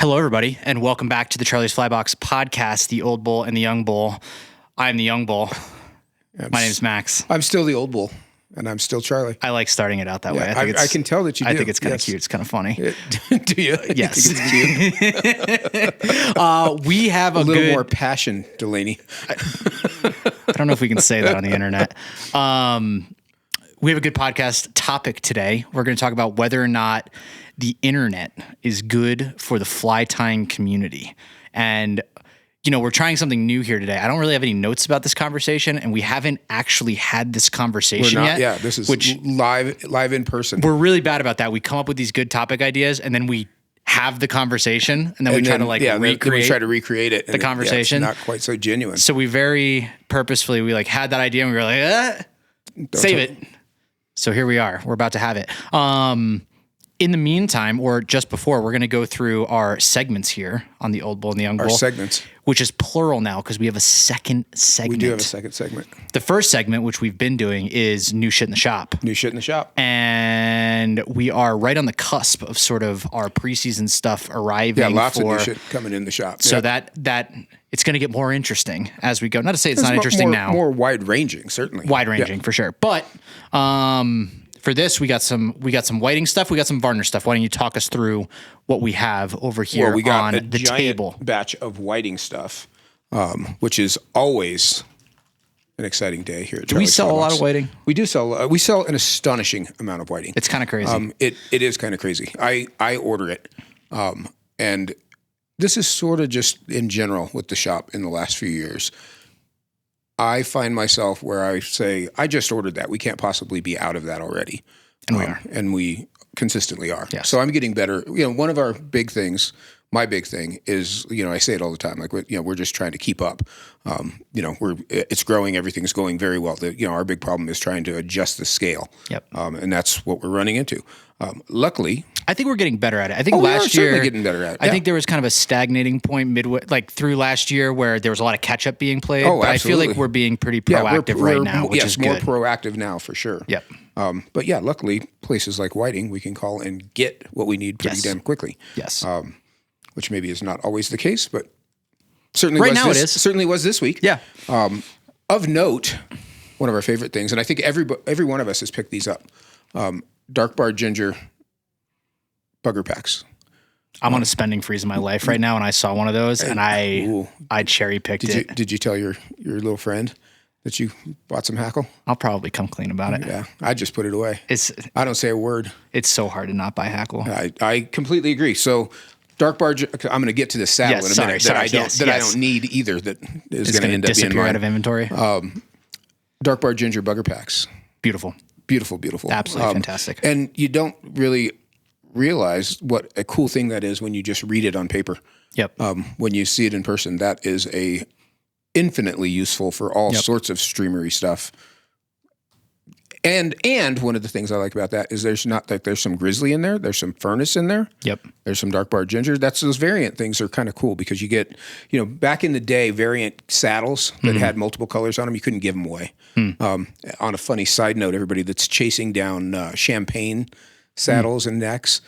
Hello, everybody, and welcome back to the Charlie's Flybox podcast, the old bull and the young bull. I'm the young bull. My name's Max. I'm still the old bull, and I'm still Charlie. I like starting it out that way. I can tell that you do. I think it's kind of cute. It's kind of funny. Do you? Yes. You think it's cute? We have a little more passion, Delaney. I don't know if we can say that on the internet. We have a good podcast topic today. We're going to talk about whether or not the internet is good for the fly tying community. And, you know, we're trying something new here today. I don't really have any notes about this conversation, and we haven't actually had this conversation yet. Yeah, this is live in person. We're really bad about that. We come up with these good topic ideas, and then we have the conversation, and then we try to recreate it. The conversation. It's not quite so genuine. So we very purposefully, had that idea, and we were like, save it. So here we are. We're about to have it. In the meantime, or just before, we're going to go through our segments here on the Old Bull and the Young Bull. Our segments. Which is plural now because we have a second segment. We do have a second segment. The first segment, which we've been doing, is New Shit in the Shop. New Shit in the Shop. And we are right on the cusp of sort of our preseason stuff arriving. Yeah, lots of new shit coming in the shop. So that it's going to get more interesting as we go. Not to say it's not interesting now. More wide-ranging, certainly. Wide-ranging, for sure. But for this, we got some whiting stuff. We got some Varner stuff. Why don't you talk us through what we have over here we got on the table? Batch of whiting stuff, which is always an exciting day here at Charlie's. Do we sell Flybox. A lot of whiting? We do sell. We sell an astonishing amount of whiting. It's kind of crazy. It is kind of crazy. I order it, and this is sort of just in general with the shop in the last few years. I find myself where I say, I just ordered that. We can't possibly be out of that already. And we are. And we consistently are. Yes. So I'm getting better. You know, one of our big things, my big thing is, you know, I say it all the time, like, you know, we're just trying to keep up. You know, it's growing. Everything's going very well. Our big problem is trying to adjust the scale. Yep. And that's what we're running into. Luckily, I think we're getting better at it. I think last year, certainly getting better at it. I think there was kind of a stagnating point midway, like through last year, where there was a lot of catch up being played. Oh, but absolutely. I feel like we're being pretty proactive right now, which is more good. Proactive now for sure. Yep. But yeah, luckily places like Whiting, we can call and get what we need pretty damn quickly. Yes. Which maybe is not always the case, but certainly right now it is. Certainly was this week. Yeah. Of note, one of our favorite things, and I think every one of us has picked these up. Dark Bar Ginger bugger packs. I'm on a spending freeze in my life right now, and I saw one of those, and I cherry picked it. Did you tell your little friend that you bought some hackle? I'll probably come clean about it. Yeah, I just put it away. I don't say a word. It's so hard to not buy hackle. I completely agree. So Dark Bar, I'm going to get to the saddle in a minute I don't need either. That is going to end up being mine. Out of inventory. Dark Bar Ginger bugger packs. Beautiful. Absolutely fantastic. And you don't really realize what a cool thing that is when you just read it on paper. Yep. When you see it in person, that is infinitely useful for all sorts of streamery stuff. And one of the things I like about that is there's some grizzly in there, there's some furnace in there. Yep. There's some Dark Bar Ginger. Those variant things are kind of cool because you get, you know, back in the day, variant saddles that had multiple colors on them, you couldn't give them away. On a funny side note, everybody that's chasing down champagne saddles and necks,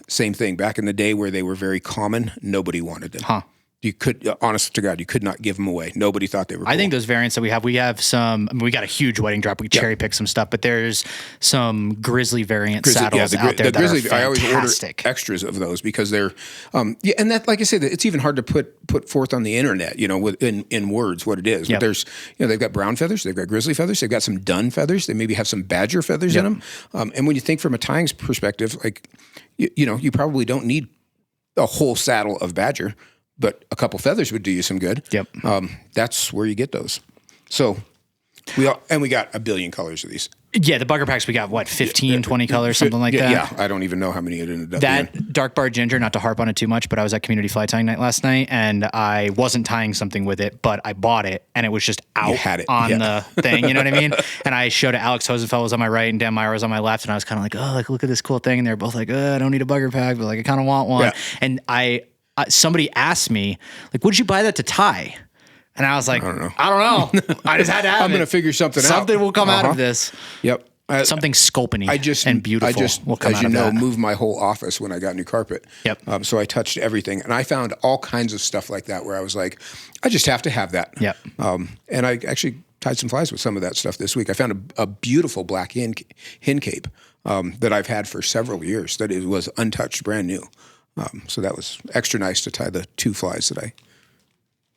same thing. Back in the day where they were very common, nobody wanted them. Huh. You could, honest to God, you could not give them away. Nobody thought they were cool. I think those variants that we have some, we got a huge wedding drop. We cherry pick some stuff, but there's some grizzly variant saddles out there that are fantastic. I always order extras of those because they're, and that, like I said, it's even hard to put forth on the internet, you know, in words what it is. But there's, you know, they've got brown feathers, they've got grizzly feathers, they've got some dun feathers, they maybe have some badger feathers in them. And when you think from a tying perspective, like, you know, you probably don't need a whole saddle of badger, but a couple feathers would do you some good. Yep. That's where you get those. So we got a billion colors of these. Yeah, the bugger packs, we got, 15, 20 colors, something like that? Yeah, I don't even know how many it ended up being. Dark Bar Ginger, not to harp on it too much, but I was at Community Fly Tying Night last night, and I wasn't tying something with it, but I bought it, and it was just out on the thing, you know what I mean? And I showed it. Alex Hosenfeld was on my right, and Dan Meyer was on my left, and I was kind of like, oh, like, look at this cool thing, and they were both like, I don't need a bugger pack, but like, I kind of want one. Yeah. And somebody asked me, like, would you buy that to tie? And I was like, I don't know. I just had to have it. I'm going to figure something out. Something will come out of this. Yep. something sculpiny and beautiful will come out of that. Moved my whole office when I got new carpet. Yep. So I touched everything, and I found all kinds of stuff like that where I was like, I just have to have that. Yep. And I actually tied some flies with some of that stuff this week. I found a beautiful black hen cape that I've had for several years that it was untouched, brand new. So that was extra nice to tie the 2 flies that I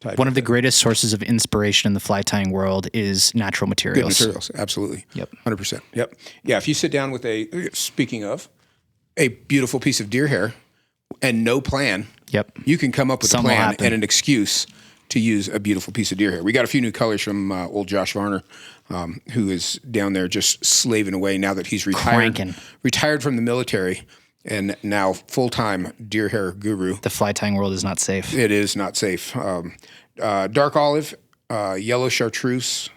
tied. One of the greatest sources of inspiration in the fly tying world is natural materials. Good materials, absolutely. Yep. 100%. Yep. Yeah, if you sit down with speaking of, a beautiful piece of deer hair and no plan, you can come up with a plan and an excuse to use a beautiful piece of deer hair. We got a few new colors from old Josh Varner, who is down there just slaving away now that he's retired from the military. And now full-time deer hair guru. The fly tying world is not safe. It is not safe. Dark olive, yellow chartreuse.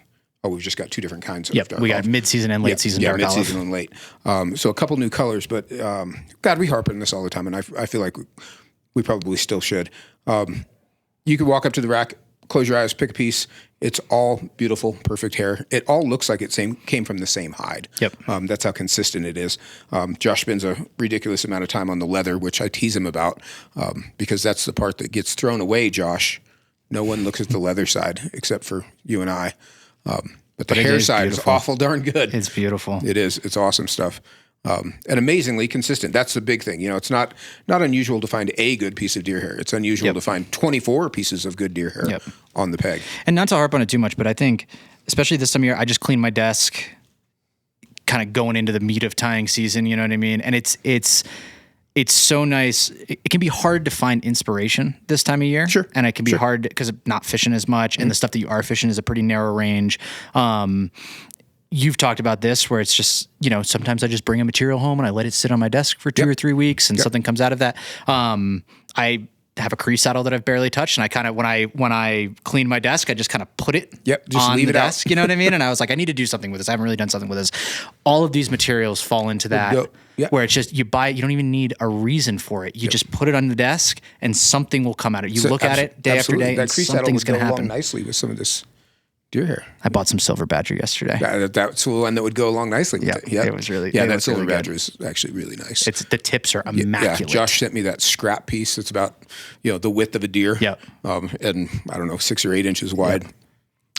Oh, we've just got 2 different kinds of dark olive. We got mid-season and late-season dark olive. Yeah, mid-season and late. So a couple new colors, but God, we harp on this all the time, and I feel like we probably still should. You could walk up to the rack, close your eyes, pick a piece. It's all beautiful, perfect hair. It all looks like it came from the same hide. Yep. That's how consistent it is. Josh spends a ridiculous amount of time on the leather, which I tease him about because that's the part that gets thrown away, Josh. No one looks at the leather side except for you and I. But the hair side is awful darn good. It's beautiful. It is. It's awesome stuff. And amazingly consistent. That's the big thing. It's not unusual to find a good piece of deer hair. It's unusual to find 24 pieces of good deer hair on the peg. And not to harp on it too much, but I think, especially this time of year, I just cleaned my desk, kind of going into the meat of tying season. You know what I mean? And it's so nice. It can be hard to find inspiration this time of year. Sure. And it can be hard because I'm not fishing as much, and the stuff that you are fishing is a pretty narrow range. You've talked about this where it's just, sometimes I just bring a material home and I let it sit on my desk for 2 or 3 weeks and something comes out of that. I have a crease saddle that I've barely touched, and I kind of, when I clean my desk, I just kind of put it just on leave the it desk, out. you know what I mean? And I was like, I need to do something with this. I haven't really done something with this. All of these materials fall into that where it's just, you don't even need a reason for it. You just put it on the desk and something will come out of it. You look at it day after day and something's going to happen. Nicely with some of this deer hair. I bought some silver badger yesterday. That's the one that would go along nicely with it. It was really that silver really badger is actually really nice. The tips are immaculate. Yeah, Josh sent me that scrap piece that's about the width of a deer. And I don't know, 6 or 8 inches wide.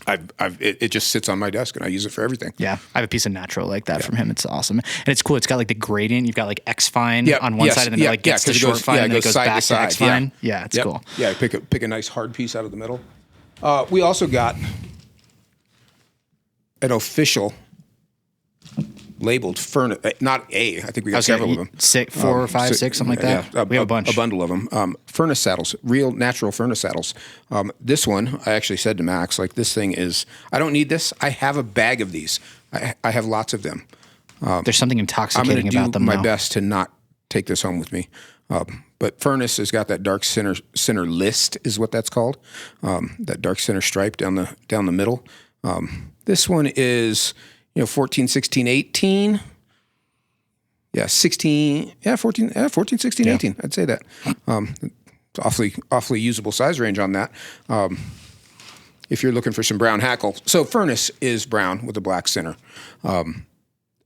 It just sits on my desk and I use it for everything. Yeah, I have a piece of natural like that from him. It's awesome, and it's cool. It's got like the gradient. You've got like X fine on one side, and then it gets to short fine, and then it goes back to X fine. Yeah, it's cool. Yeah, pick a nice hard piece out of the middle. We also got an official labeled furnace, not I think we got several of them. 4 or 5, 6, something like that. We have a bunch. A bundle of them. Furnace saddles, real natural furnace saddles. This one, I actually said to Max, like, this thing is, I don't need this. I have a bag of these. I have lots of them. There's something intoxicating about them. I'm going to do my best to not take this home with me. But Furnace has got that dark center list is what that's called. That dark center stripe down the middle. This one is 14, 16, 18. Yeah, 16. Yeah, 14, 16, 18. I'd say that. It's awfully usable size range on that. If you're looking for some brown hackle. So Furnace is brown with a black center.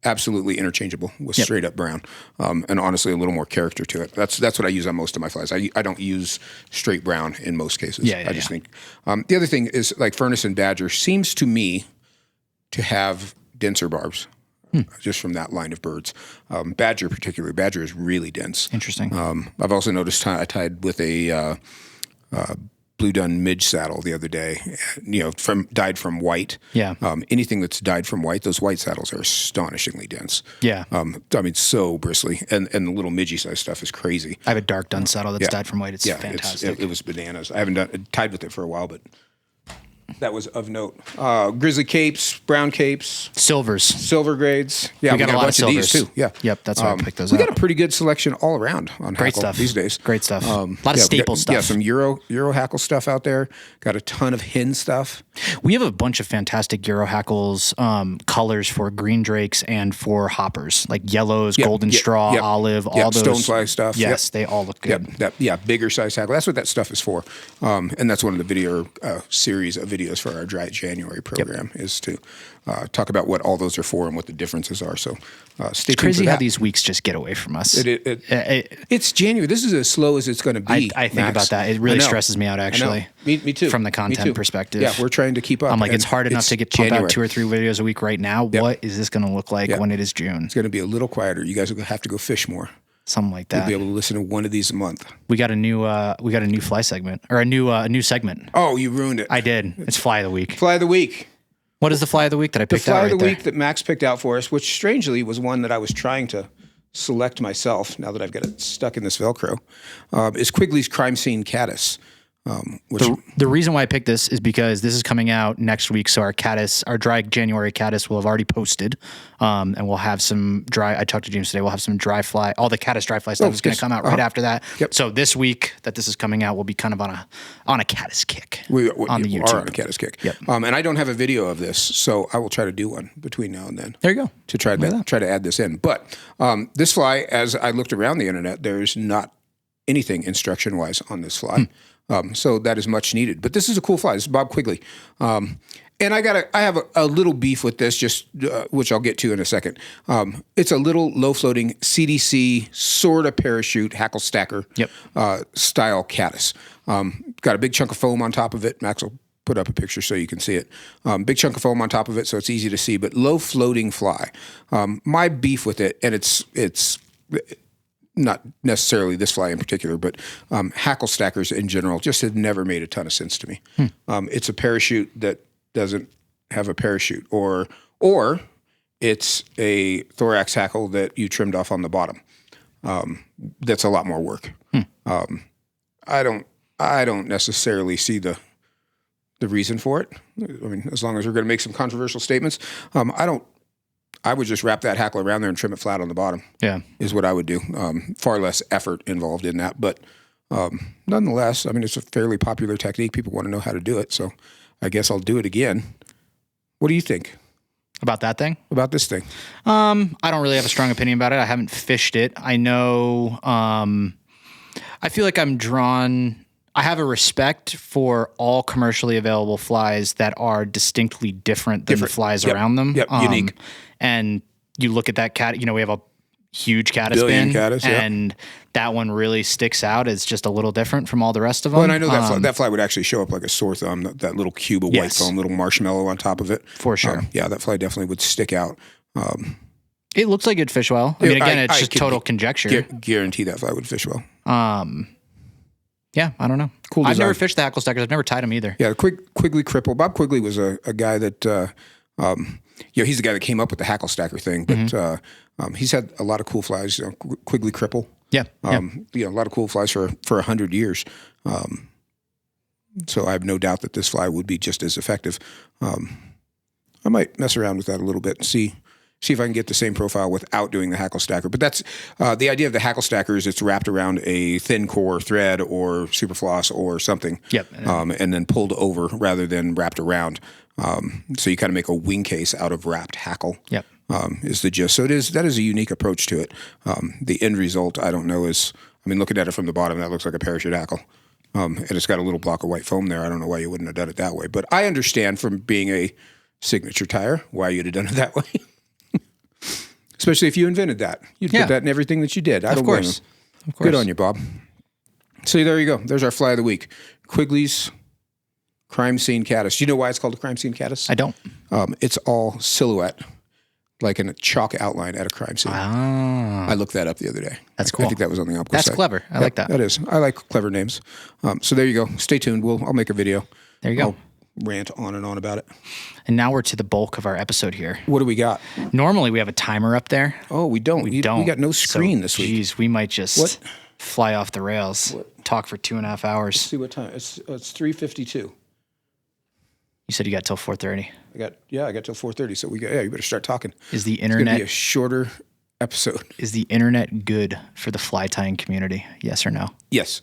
Absolutely interchangeable with straight up brown, and honestly a little more character to it. That's what I use on most of my flies. I don't use straight brown in most cases. I just think the other thing is, like, Furnace and Badger seems to me to have denser barbs, just from that line of birds. Badger particularly, Badger is really dense. Interesting. I've also noticed I tied with a Blue Dun midge saddle the other day, dyed from white. Yeah. Anything that's dyed from white, those white saddles are astonishingly dense. Yeah. So bristly, and the little midgy size stuff is crazy. I have a dark dun saddle that's dyed from white. It's fantastic. It was bananas. I haven't tied with it for a while, but that was of note. Grizzly capes, brown capes, silvers, silver grades. Yeah, we got a lot bunch of these silvers too. Yeah, yep, that's why I picked those. We got a pretty good selection all around on great hackle stuff these days. Great stuff. A lot of staple stuff. Yeah, some Euro hackle stuff out there. Got a ton of hen stuff. We have a bunch of fantastic Euro hackles colors for green drakes and for hoppers, like yellows, golden straw, olive, all those stonefly stuff. Yes, they all look good. Bigger size hackle. That's what that stuff is for. And that's one of the series of videos videos for our Dry January program is to talk about what all those are for and what the differences are. So stay tuned. It's crazy for how that. these weeks just get away from us. It's January. This is as slow as it's going to be. I think about that. It really stresses me out, actually. Me too. From the content perspective. Yeah, we're trying to keep up. I'm like, it's hard enough to pump out 2 or 3 videos a week right now. Yep. What is this going to look like when it is June? It's going to be a little quieter. You guys will have to go fish more. Something like that. You'll be able to listen to one of these a month. We got a new fly segment, or a new segment. Oh, you ruined it. I did. It's Fly of the Week. Fly of the Week. What is the Fly of the Week that I picked out? The Fly of the Week that Max picked out for us, which strangely was one that I was trying to select myself. Now that I've got it stuck in this Velcro, is Quigley's Crime Scene Caddis. The reason why I picked this is because this is coming out next week. So our dry January caddis will have already posted. And we'll have some dry, I talked to James today, we'll have some dry fly, all the caddis dry fly stuff is going to come out right after that. Yep. So this week that this is coming out, we'll be kind of on a caddis kick. We on the YouTube. are on a caddis kick. Yep. And I don't have a video of this, so I will try to do one between now and then. There you go. To try to add this in. But this fly, as I looked around the internet, there's not anything instruction-wise on this fly. So that is much needed. But this is a cool fly. This is Bob Quigley. And I have a little beef with this, just which I'll get to in a second. It's a little low-floating CDC sort of parachute hackle stacker style caddis. Got a big chunk of foam on top of it. Max will put up a picture so you can see it. Big chunk of foam on top of it, so it's easy to see. But low-floating fly. My beef with it, and it's not necessarily this fly in particular, but hackle stackers in general just have never made a ton of sense to me. It's a parachute that doesn't have a parachute, or it's a thorax hackle that you trimmed off on the bottom. That's a lot more work. I don't necessarily see the reason for it. I mean, as long as we're going to make some controversial statements, I would just wrap that hackle around there and trim it flat on the bottom. Yeah, is what I would do. Far less effort involved in that, but nonetheless, I mean, it's a fairly popular technique. People want to know how to do it, so I guess I'll do it again. What do you think about that thing? About this thing? I don't really have a strong opinion about it. I haven't fished it. I know. I feel like I'm drawn. I have a respect for all commercially available flies that are distinctly different than the flies around them. Yep, unique. And you look at that cat, we have a huge caddis bin, and that one really sticks out as just a little different from all the rest of them. Well, and I know that fly would actually show up like a sore thumb, that little cube of white foam, little marshmallow on top of it. For sure. That fly definitely would stick out. It looks like it'd fish well. I mean, again, it's just total conjecture. Guarantee that fly would fish well. Yeah, I don't know. Cool design. I've never fished the hackle stackers. I've never tied them either. Yeah, Quigley cripple. Bob Quigley was a guy that, he's the guy that came up with the hackle stacker thing, but he's had a lot of cool flies. Quigley cripple. Yeah. A lot of cool flies for 100 years. So I have no doubt that this fly would be just as effective. I might mess around with that a little bit and see if I can get the same profile without doing the hackle stacker. But that's the idea of the hackle stacker is it's wrapped around a thin core thread or superfloss or something. Yep. And then pulled over rather than wrapped around. So you kind of make a wing case out of wrapped hackle. Yep. Is the gist. So that is a unique approach to it. The end result, I don't know, looking at it from the bottom, that looks like a parachute hackle. And it's got a little block of white foam there. I don't know why you wouldn't have done it that way. But I understand from being a signature tire why you'd have done it that way. Especially if you invented that. You'd put that in everything that you did. I don't blame you. Of course. Good on you, Bob. So there you go. There's our fly of the week. Quigley's Crime Scene Caddis. Do you know why it's called a Crime Scene Caddis? I don't. It's all silhouette, like in a chalk outline at a crime scene. I looked that up the other day. That's cool. I think that was on the Opco That's site. Clever. I like that. That is. I like clever names. So there you go. Stay tuned. I'll make a video. There you go. I'll rant on and on about it. And now we're to the bulk of our episode here. What do we got? Normally we have a timer up there. Oh, we don't. We got no screen this week. Geez, we might just fly off the rails. Talk for 2.5 hours. Let's see what time. It's 3:52. You said you got till 4:30. I got till 4:30. So you better start talking. Is the internet? It's gonna be a shorter episode. Is the internet good for the fly tying community? Yes or no? Yes.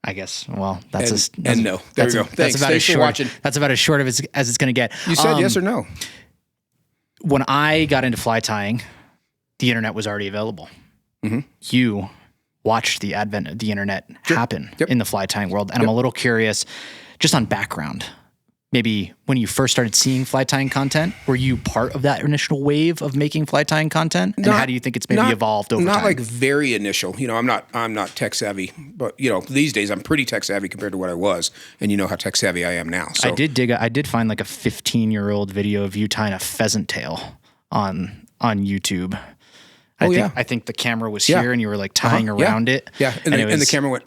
I guess. Well, that's no. There we go. Thanks for watching. That's about as short as it's going to get. You said yes or no. When I got into fly tying, the internet was already available. Mm-hmm. You watched the advent of the internet happen in the fly tying world. And I'm a little curious just on background. Maybe when you first started seeing fly tying content, were you part of that initial wave of making fly tying content? And how do you think it's maybe evolved over time? Not like very initial. You know, I'm not tech savvy, but you know, these days I'm pretty tech savvy compared to what I was, and you know how tech savvy I am now. So I did find like a 15-year-old video of you tying a pheasant tail on YouTube. I think the camera was here and you were like tying around it. Yeah, and the camera went.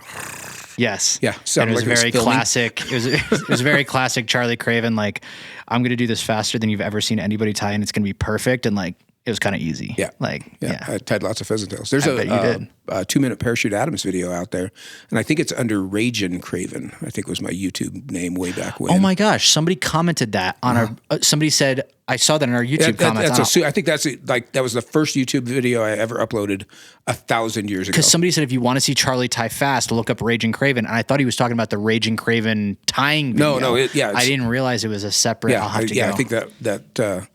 Yes. Yeah. And it was very classic. It was very classic Charlie Craven. Like, I'm going to do this faster than you've ever seen anybody tie, and it's going to be perfect. And like, it was kind of easy. Yeah. I tied lots of pheasant tails. There's a 2-minute Parachute Adams video out there, and I think it's under Ragin' Craven. I think was my YouTube name way back when. Oh my gosh! Somebody commented that on our. Somebody said I saw that in our YouTube comments. I think that was the first YouTube video I ever uploaded 1,000 years ago. Because somebody said if you want to see Charlie tie fast, look up Ragin' Craven, and I thought he was talking about the Ragin' Craven tying video. I didn't realize it was a separate. Yeah, I'll have to go. I think that.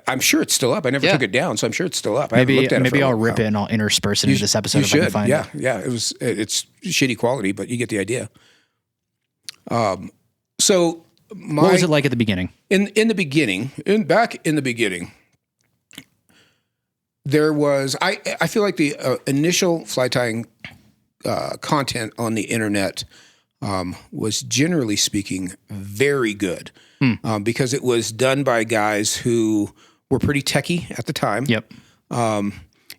I'm sure it's still up. I never took it down, so I'm sure it's still up. Maybe I'll rip it and I'll intersperse it into this episode if I can find it. Yeah. It's shitty quality, but you get the idea. So what was it like at the beginning? Back in the beginning, there was I feel like the initial fly tying content on the internet was generally speaking very good. Because it was done by guys who were pretty techie at the time. Yep. You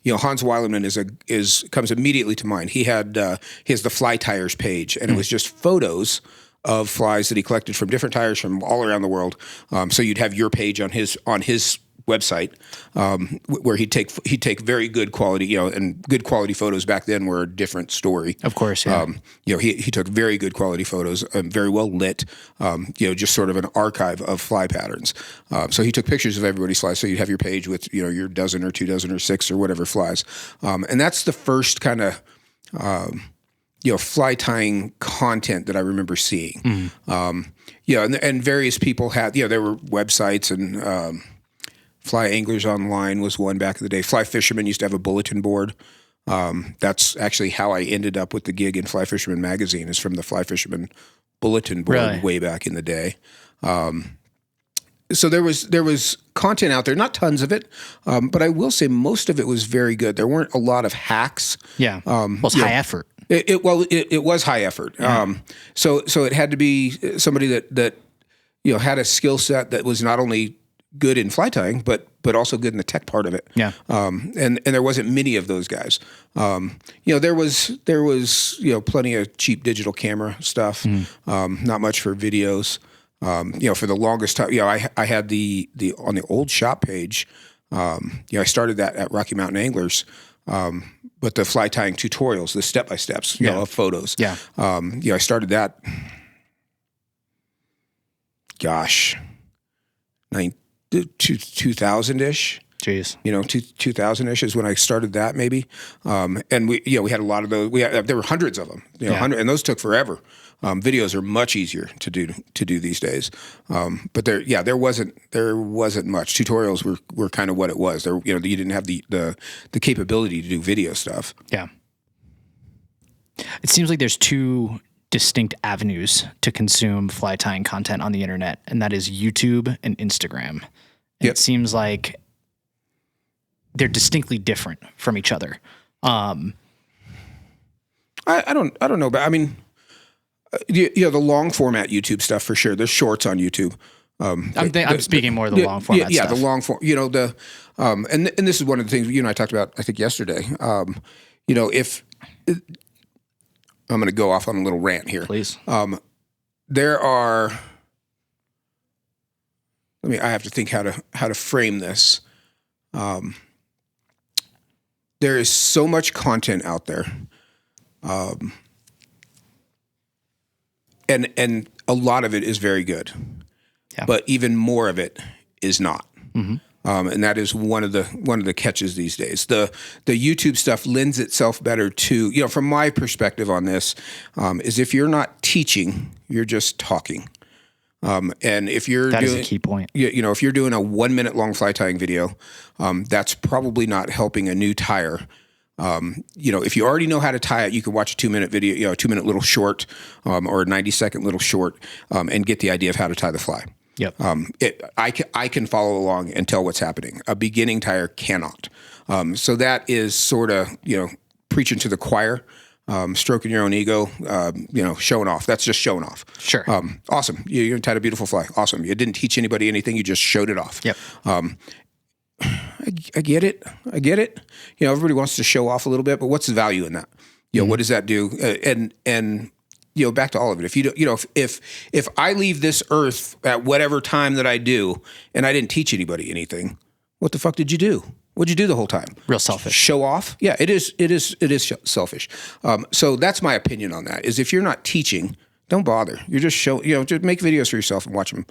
know, Hans Weilemann comes immediately to mind. He has the Fly Tires page, and it was just photos of flies that he collected from different tires from all around the world. So you'd have your page on his website where he'd take very good quality, you know, and good quality photos back then were a different story. Of course, yeah. You know, he took very good quality photos, very well lit, you know, just sort of an archive of fly patterns. So he took pictures of everybody's flies. So you'd have your page with, you know, your dozen or 2 dozen or 6 or whatever flies. And that's the first kind of, you know, fly tying content that I remember seeing. You know, and various people had, you know, there were websites and, Fly Anglers Online was one back in the day. Fly Fisherman used to have a bulletin board. That's actually how I ended up with the gig in Fly Fisherman magazine, is from the Fly Fisherman bulletin board way back in the day. So there was content out there, not tons of it, but I will say most of it was very good. There weren't a lot of hacks. Yeah, well, it's high effort. It was high effort. Yeah. So it had to be somebody that you know had a skill set that was not only good in fly tying, but also good in the tech part of it. Yeah. And there wasn't many of those guys. You know, there was, you know, plenty of cheap digital camera stuff. Not much for videos. You know, for the longest time, you know, I had the on the old shop page, you know, I started that at Rocky Mountain Anglers. But the fly tying tutorials, the step-by-steps, you know, of photos. Yeah. You know, I started that, gosh, 2000-ish. Jeez. You know, 2000-ish is when I started that maybe. And we had a lot of those. There were hundreds of them, you know, and those took forever. Videos are much easier to do these days. But there wasn't much. Tutorials were kind of what it was. There, you know, you didn't have the capability to do video stuff. Yeah. It seems like there's two distinct avenues to consume fly tying content on the internet, and that is YouTube and Instagram. And it seems like they're distinctly different from each other. I don't know, but I mean, you know, the long format YouTube stuff for sure. There's shorts on YouTube. I'm speaking more of the long format stuff. Yeah, the long form. You know, and this is one of the things you and I talked about, I think yesterday. You know, I'm going to go off on a little rant here. Please. There are. I have to think how to frame this. There is so much content out there, and a lot of it is very good, but even more of it is not. And that is one of the catches these days. The YouTube stuff lends itself better to, you know, from my perspective on this, is if you're not teaching, you're just talking. And if you're that is a key point. You know, if you're doing a 1 minute long fly tying video, that's probably not helping a new tyer If you already know how to tie it, you can watch a 2-minute video, a 2-minute little short, or a 90-second little short, and get the idea of how to tie the fly. Yep. I can follow along and tell what's happening. A beginning tyer cannot. So that is sort of, preaching to the choir, stroking your own ego, showing off. That's just showing off. Sure. Awesome. You tied a beautiful fly. Awesome. You didn't teach anybody anything. You just showed it off. Yep. I get it. Everybody wants to show off a little bit, but what's the value in that? What does that do? And back to all of it. If you don't, if I leave this earth at whatever time that I do, and I didn't teach anybody anything, what the fuck did you do? What'd you do the whole time? Real selfish. Show off? Yeah, it is selfish. So that's my opinion on that. Is if you're not teaching, don't bother. You just just make videos for yourself and watch them.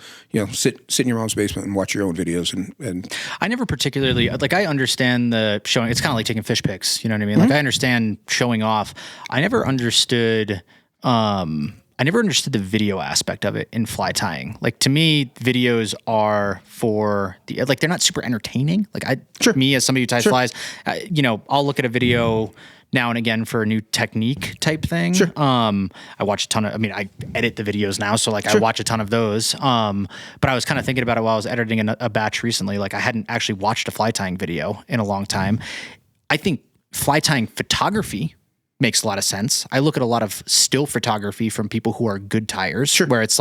Sit in your mom's basement and watch your own videos. And I never particularly I understand the showing. It's kind of like taking fish pics. You know what I mean? Like I understand showing off. I never understood the video aspect of it in fly tying. Like to me, videos are for they're not super entertaining. Me as somebody who ties flies, I'll look at a video now and again for a new technique type thing. Sure. I watch a ton of, I edit the videos now. So I watch a ton of those. But I was kind of thinking about it while I was editing a batch recently. I hadn't actually watched a fly tying video in a long time. I think fly tying photography makes a lot of sense. I look at a lot of still photography from people who are good tiers, where it's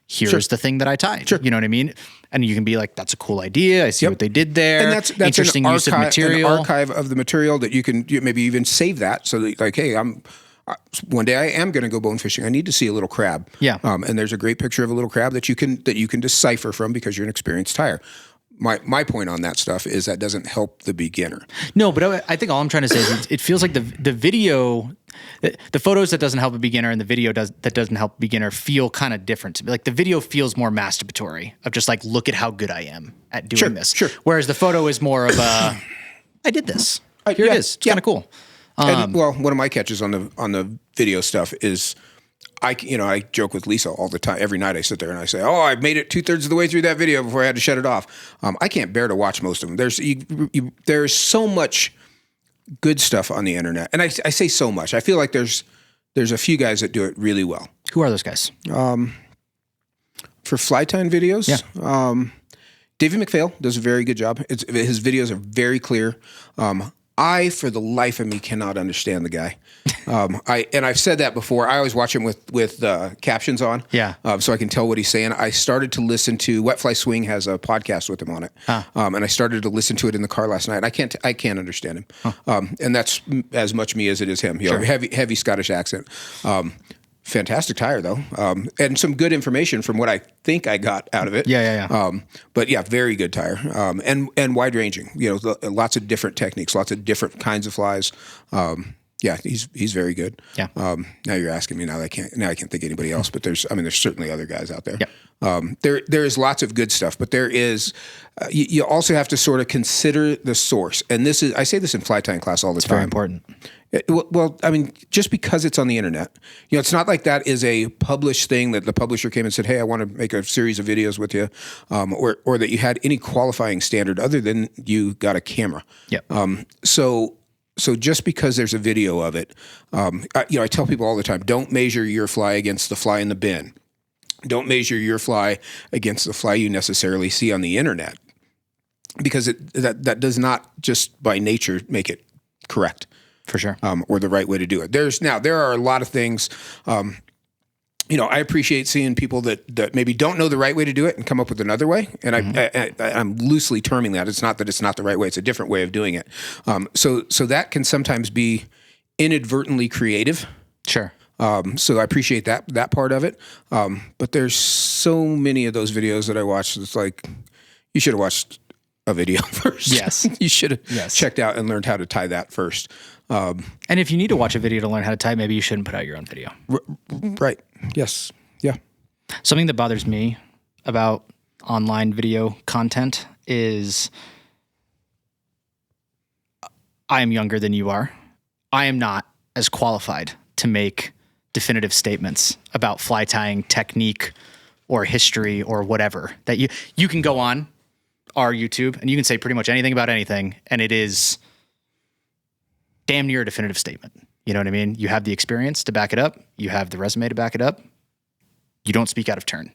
here's the thing that I tied. Sure. You know what I mean? And you can be like, that's a cool idea. I see what they did there. And that's interesting use of material. An archive of the material that you can maybe even save that. So that, hey, one day I am going to go bone fishing. I need to see a little crab. Yeah. And there's a great picture of a little crab that you can decipher from because you're an experienced tyer. My point on that stuff is that doesn't help the beginner. No, but I think all I'm trying to say is it feels like the video, the photos that doesn't help a beginner and the video that doesn't help a beginner feel kind of different to me. The video feels more masturbatory of just look at how good I am at doing this. Sure. Whereas the photo is more of a, I did this. Here it is. It's kind of cool. One of my catches on the video stuff is I joke with Lisa all the time. Every night I sit there and I say, I made it 2/3 of the way through that video before I had to shut it off. I can't bear to watch most of them. There's so much good stuff on the internet. And I say so much. I feel like there's a few guys that do it really well. Who are those guys? For fly tying videos, yeah. David McPhail does a very good job. His videos are very clear. I, for the life of me, cannot understand the guy. I've said that before. I always watch him with captions on, so I can tell what he's saying. I started to listen to Wet Fly Swing has a podcast with him on it, and I started to listen to it in the car last night. I can't understand him, and that's as much me as it is him. Heavy Scottish accent. Fantastic tire though, and some good information from what I think I got out of it. But yeah, very good tire, and wide ranging. Lots of different techniques, lots of different kinds of flies. He's very good. Yeah. Now you're asking me. Now I can't think of anybody else. But there's certainly other guys out there. Yeah. There is lots of good stuff, but there is. You also have to sort of consider the source, and I say this in fly tying class all the time. It's very important. Just because it's on the internet, it's not like that is a published thing that the publisher came and said, hey, I want to make a series of videos with you, or that you had any qualifying standard other than you got a camera. Yeah. So just because there's a video of it, I tell people all the time, don't measure your fly against the fly in the bin. Don't measure your fly against the fly you necessarily see on the internet, because that does not just by nature make it correct. For sure. Or the right way to do it. There are a lot of things, I appreciate seeing people that maybe don't know the right way to do it and come up with another way. And I'm loosely terming that. It's not that it's not the right way. It's a different way of doing it. So that can sometimes be inadvertently creative. Sure. So I appreciate that part of it. But there's so many of those videos that I watch. It's like, you should have watched a video first. Yes. You should have checked out and learned how to tie that first. And if you need to watch a video to learn how to tie, maybe you shouldn't put out your own video. Right. Yes. Yeah. Something that bothers me about online video content is I am younger than you are. I am not as qualified to make definitive statements about fly tying technique or history or whatever. That you can go on our YouTube and you can say pretty much anything about anything, and it is damn near a definitive statement. You know what I mean? You have the experience to back it up. You have the resume to back it up. You don't speak out of turn.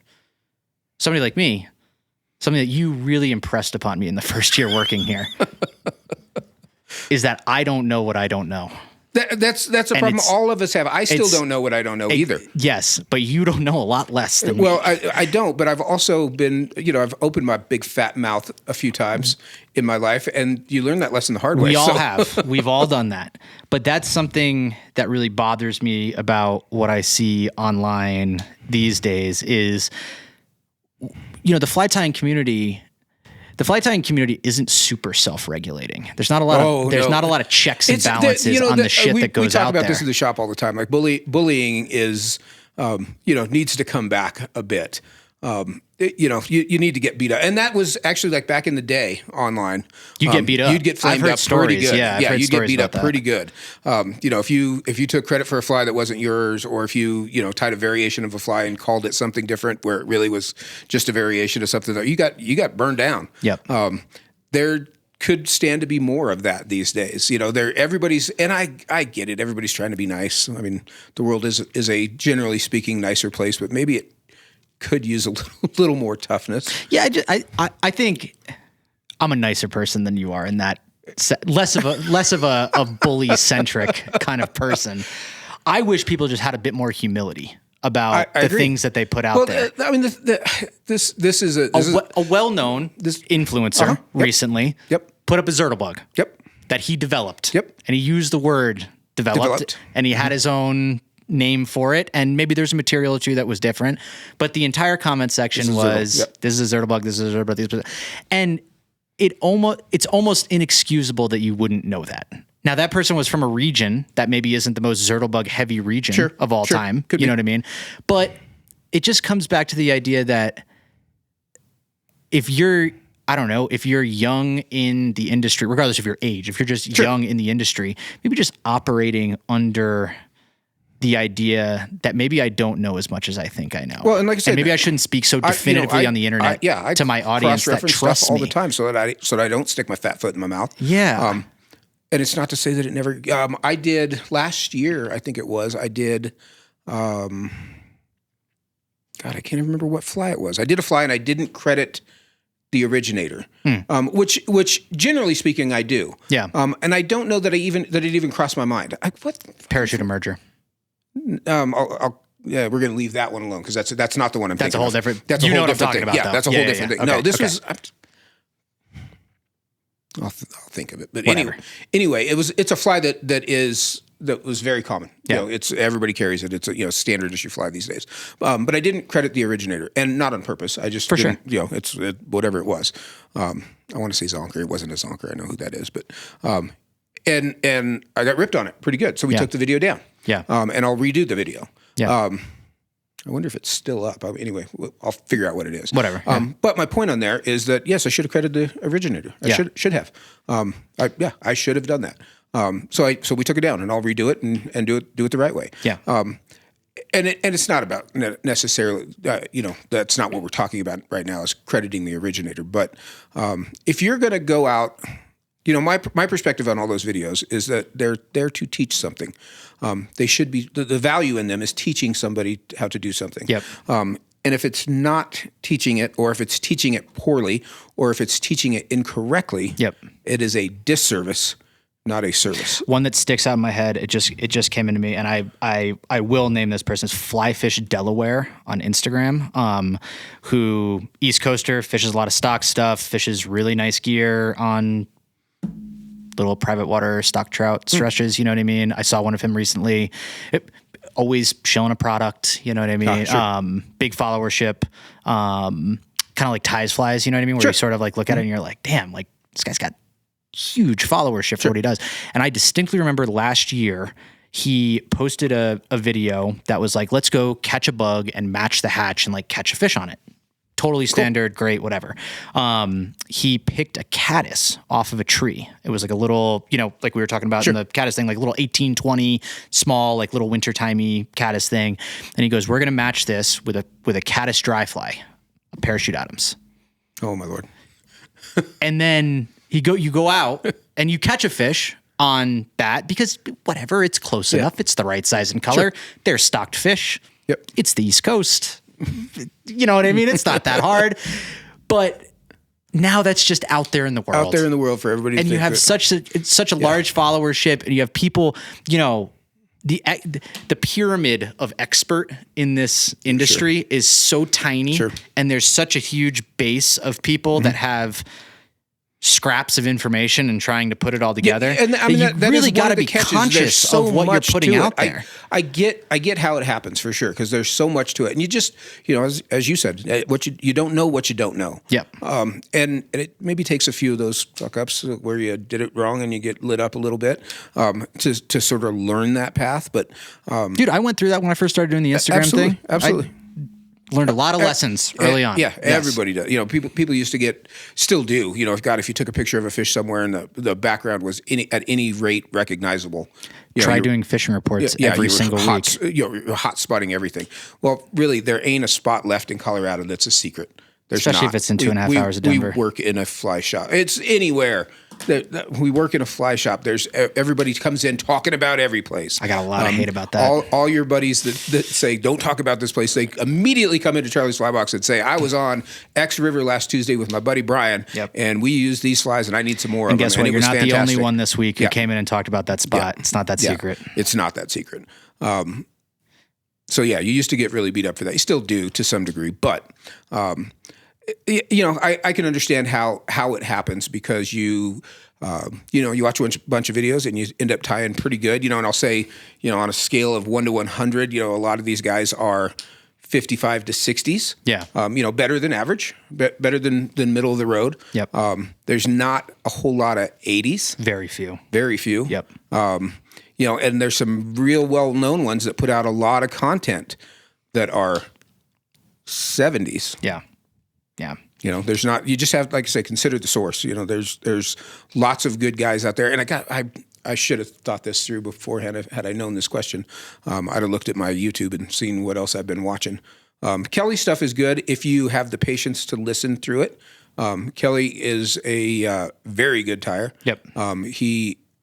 Somebody like me, something that you really impressed upon me in the first year working here is that I don't know what I don't know. That's a problem all of us have. I still don't know what I don't know either. Yes, but you don't know a lot less than me. I don't, but I've also been, I've opened my big fat mouth a few times in my life, and you learn that lesson the hard way. We all have. We've all done that. But that's something that really bothers me about what I see online these days is, the fly tying community. The fly tying community isn't super self-regulating. There's not a lot of not a lot of checks and balances on the shit that goes out there. We talk about this in the shop all the time. Like bullying is, needs to come back a bit. You need to get beat up, and that was actually like back in the day online. You get beat up. You'd get flamed up pretty good. Yeah, you'd get beat up pretty good. If you took credit for a fly that wasn't yours, or if you tied a variation of a fly and called it something different where it really was just a variation of something that you got burned down. Yep. There could stand to be more of that these days. Everybody's, and I get it. Everybody's trying to be nice. I mean, the world is a generally speaking nicer place, but maybe it could use a little more toughness. Yeah, I think I'm a nicer person than you are in that less of a bully centric kind of person. I wish people just had a bit more humility about the things that they put out there. I mean, this is a well-known influencer recently. Yep. Put up a Zertlebug. Yep. That he developed. Yep. And he used the word developed. And he had his own name for it, and maybe there's a material or two that was different, but the entire comment section was this is a Zertlebug, this is a Zertlebug, and it's almost inexcusable that you wouldn't know that. Now that person was from a region that maybe isn't the most Zertlebug heavy region of all time. Could you know what I mean? But it just comes back to the idea that if you're young in the industry, regardless of your age, if you're just young in the industry, maybe just operating under the idea that maybe I don't know as much as I think I know. Well, and like I said, maybe I shouldn't speak so definitively on the internet to my audience that trusts all me the time, so that I don't stick my fat foot in my mouth. Yeah. And it's not to say that it never. I did last year. I think it was. I did. God, I can't even remember what fly it was. I did a fly and I didn't credit the originator, which generally speaking I do. Yeah. And I don't know that it even crossed my mind. What parachute emerger? We're going to leave that one alone because that's not the one I'm thinking. That's a whole different. That's a whole different thing. About, yeah, that's a whole different thing. Okay, no, this was. I'll think of it, but anyway, it's a fly that was very common. Yeah. It's everybody carries it. It's a standard issue fly these days. But I didn't credit the originator, and not on purpose. I just didn't. It's whatever it was. I want to say Zonker. It wasn't a Zonker. I know who that is, but and I got ripped on it pretty good. So we took the video down. Yeah. And I'll redo the video. Yeah. I wonder if it's still up. Anyway, I'll figure out what it is. Whatever. But my point on there is that, yes, I should have credited the originator. I should have. I should have done that. So we took it down, and I'll redo it and do it the right way. Yeah. And it's not about necessarily, that's not what we're talking about right now is crediting the originator. But if you're going to go out, my perspective on all those videos is that they're there to teach something. They should be, the value in them is teaching somebody how to do something. Yep. And if it's not teaching it, or if it's teaching it poorly, or if it's teaching it incorrectly, it is a disservice, not a service. One that sticks out in my head, it just came into me, and I will name this person, Flyfish Delaware on Instagram, who East Coaster, fishes a lot of stock stuff, fishes really nice gear on little private water stock trout stretches, you know what I mean? I saw one of him recently, always showing a product, you know what I mean? Sure. Big followership, kind of like Ties Flies, you know what I mean? Where you sort of like look at it and you're like, damn, like this guy's got huge followership for what he does. And I distinctly remember last year, he posted a video that was like, let's go catch a bug and match the hatch and like catch a fish on it. Totally standard, great, whatever. He picked a caddis off of a tree. It was like a little, like we were talking about in the caddis thing, like a little 1820 small, like little wintertimey caddis thing. And he goes, we're going to match this with a caddis dry fly, a Parachute Adams. Oh my Lord. And then you go out and you catch a fish on that because whatever, it's close enough. It's the right size and color. They're stocked fish. Yep. It's the East Coast. You know what I mean? It's not that hard. But now that's just out there in the world. Out there in the world for everybody. And you have such a large followership, and you have people, you know, the pyramid of expert in this industry is so tiny, and there's such a huge base of people that have scraps of information and trying to put it all together. Yeah, and I mean, that really got to be conscious of what you're putting out there. I get how it happens for sure, because there's so much to it, and you just, you know, as you said, what you don't know what you don't know. Yep. And it maybe takes a few of those fuck ups where you did it wrong and you get lit up a little bit to sort of learn that path. But dude, I went through that when I first started doing the Instagram thing. Absolutely. Learned a lot of lessons early on. Yeah, everybody does. You know, people used to still do. You know, if you took a picture of a fish somewhere and the background was at any rate recognizable. Try doing fishing reports every single week. You're hot spotting everything. Well, really, there ain't a spot left in Colorado that's a secret. Especially if it's in 2.5 hours of Denver. We work in a fly shop. It's anywhere. We work in a fly shop. There's everybody comes in talking about every place. I got a lot of hate about that. All your buddies that say don't talk about this place, they immediately come into Charlie's Fly Box and say, I was on X River last Tuesday with my buddy Brian, and we used these flies, and I need some more of them. And guess what? You're not the only one this week who came in and talked about that spot. It's not that secret. It's not that secret. So yeah, you used to get really beat up for that. You still do to some degree, but you know, I can understand how it happens, because you watch a bunch of videos and you end up tying pretty good, you know, and I'll say, you know, on a scale of 1 to 100, you know, a lot of these guys are 55 to 60s. Yeah. You know, better than average, better than middle of the road. Yep. There's not a whole lot of 80s. Very few. Very few. Yep. You know, and there's some real well-known ones that put out a lot of content that are 70s. Yeah. Yeah. You know, there's not, you just have, like I say, consider the source. You know, there's lots of good guys out there. And I should have thought this through beforehand had I known this question. I'd have looked at my YouTube and seen what else I've been watching. Kelly's stuff is good if you have the patience to listen through it. Kelly is a very good tire. Yep.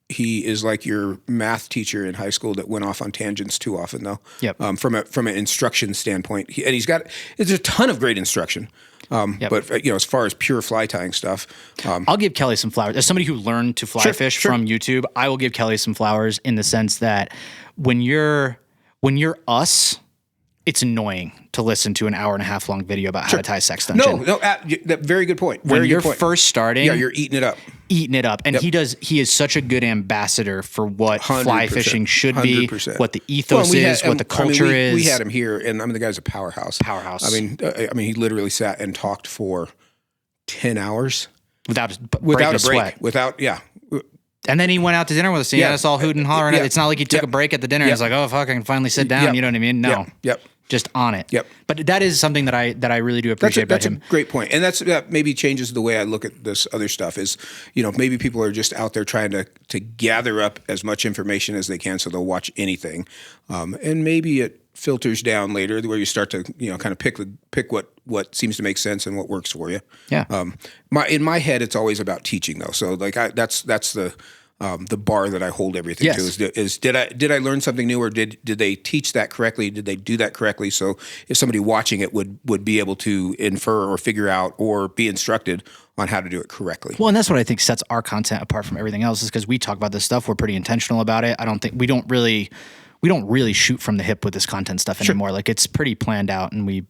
He is like your math teacher in high school that went off on tangents too often, though. Yep. From an instruction standpoint, there's a ton of great instruction. But you know, as far as pure fly tying stuff, I'll give Kelly some flowers. As somebody who learned to fly fish from YouTube, I will give Kelly some flowers in the sense that when you're us, it's annoying to listen to an 1.5 hour long video about how to tie sex dungeon. No, very good point. When you're first starting, you're eating it up. And he is such a good ambassadder for what fly fishing should be, 100%. What the ethos is, what the culture is. We had him here, and I mean, the guy's a powerhouse. Powerhouse. I mean, he literally sat and talked for 10 hours without a break. Sweat. And then he went out to dinner with us. He had us all hooting and hollering. It's not like he took a break at the dinner and was like, "Oh fuck, I can finally sit down." You know what I mean? No. Yep. Just on it. Yep. But that is something that I really do appreciate about him. That's a great point. And that maybe changes the way I look at this other stuff is, you know, maybe people are just out there trying to gather up as much information as they can so they'll watch anything. And maybe it filters down later where you start to, you know, kind of pick what seems to make sense and what works for you. Yeah. In my head, it's always about teaching though. So like that's the bar that I hold everything to is did I learn something new, or did they teach that correctly? Did they do that correctly? So if somebody watching it would be able to infer or figure out or be instructed on how to do it correctly. Well, and that's what I think sets our content apart from everything else, is because we talk about this stuff. We're pretty intentional about it. We don't really shoot from the hip with this content stuff anymore. Like, it's pretty planned out, and we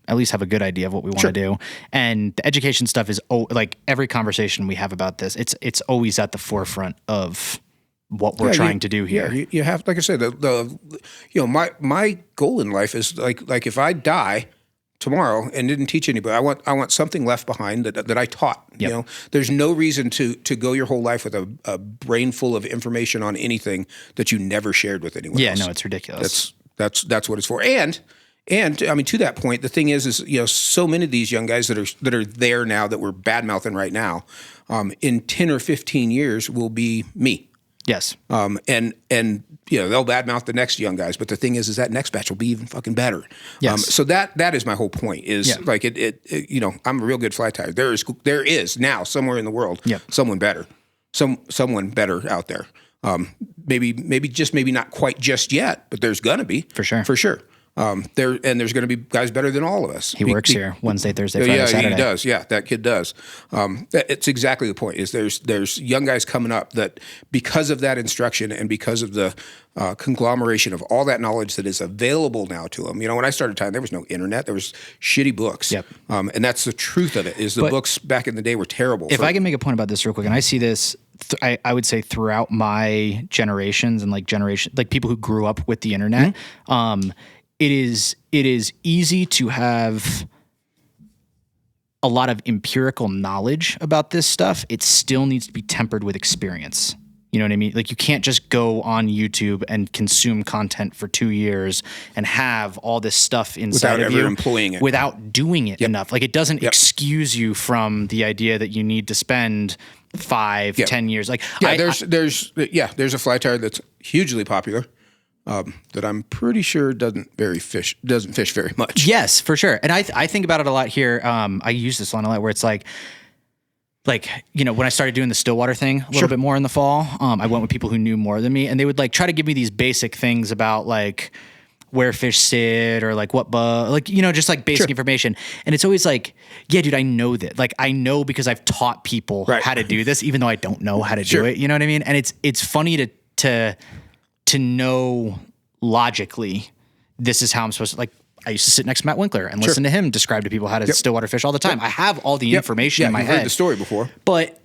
at least have a good idea of what we want to do. And the education stuff is like every conversation we have about this, it's always at the forefront of what we're trying to do here. Yeah, you have, like I said, my goal in life is like if I die tomorrow and didn't teach anybody, I want something left behind that I taught. Yep. You know, there's no reason to go your whole life with a brain full of information on anything that you never shared with anyone else. Yeah, no, it's ridiculous. That's what it's for. And I mean, to that point, the thing is, you know, so many of these young guys that are there now that we're bad mouthing right now, in 10 or 15 years will be me. Yes. And you know, they'll badmouth the next young guys, but the thing is that next batch will be even fucking better. Yes. So that is my whole point is like it, you know, I'm a real good fly tyer. There is now somewhere in the world, someone better out there. Maybe not quite just yet, but there's gonna be for sure. There's going to be guys better than all of us. He works here Wednesday, Thursday, Friday, Saturday. He does. Yeah, that kid does. It's exactly the point. Is there's young guys coming up that because of that instruction and because of the conglomeration of all that knowledge that is available now to them. When I started tying, there was no internet. There was shitty books. Yep. And that's the truth of it. Is the books back in the day were terrible. If I can make a point about this real quick, and I see this. I would say throughout my generations and like people who grew up with the internet. Mm-hmm. It is easy to have a lot of empirical knowledge about this stuff. It still needs to be tempered with experience. You know what I mean? Like you can't just go on YouTube and consume content for 2 years and have all this stuff inside without of you employing it, without doing it enough. Like it doesn't excuse you from the idea that you need to spend 5, 10 years. Like there's a fly tire that's hugely popular. That I'm pretty sure doesn't fish very much. Yes, for sure. And I think about it a lot here. I use this one a lot where it's like, when I started doing the Stillwater thing a little bit more in the fall, I went with people who knew more than me, and they would like try to give me these basic things about like where fish sit or like what bug, like, just like basic information. And it's always like, yeah, dude, I know that. Like I know because I've taught people how to do this, even though I don't know how to do it. You know what I mean? And it's funny to know logically, this is how I'm supposed to, like, I used to sit next to Matt Winkler and listen to him describe to people how to stillwater fish all the time. I have all the information in my head. Heard the story before. But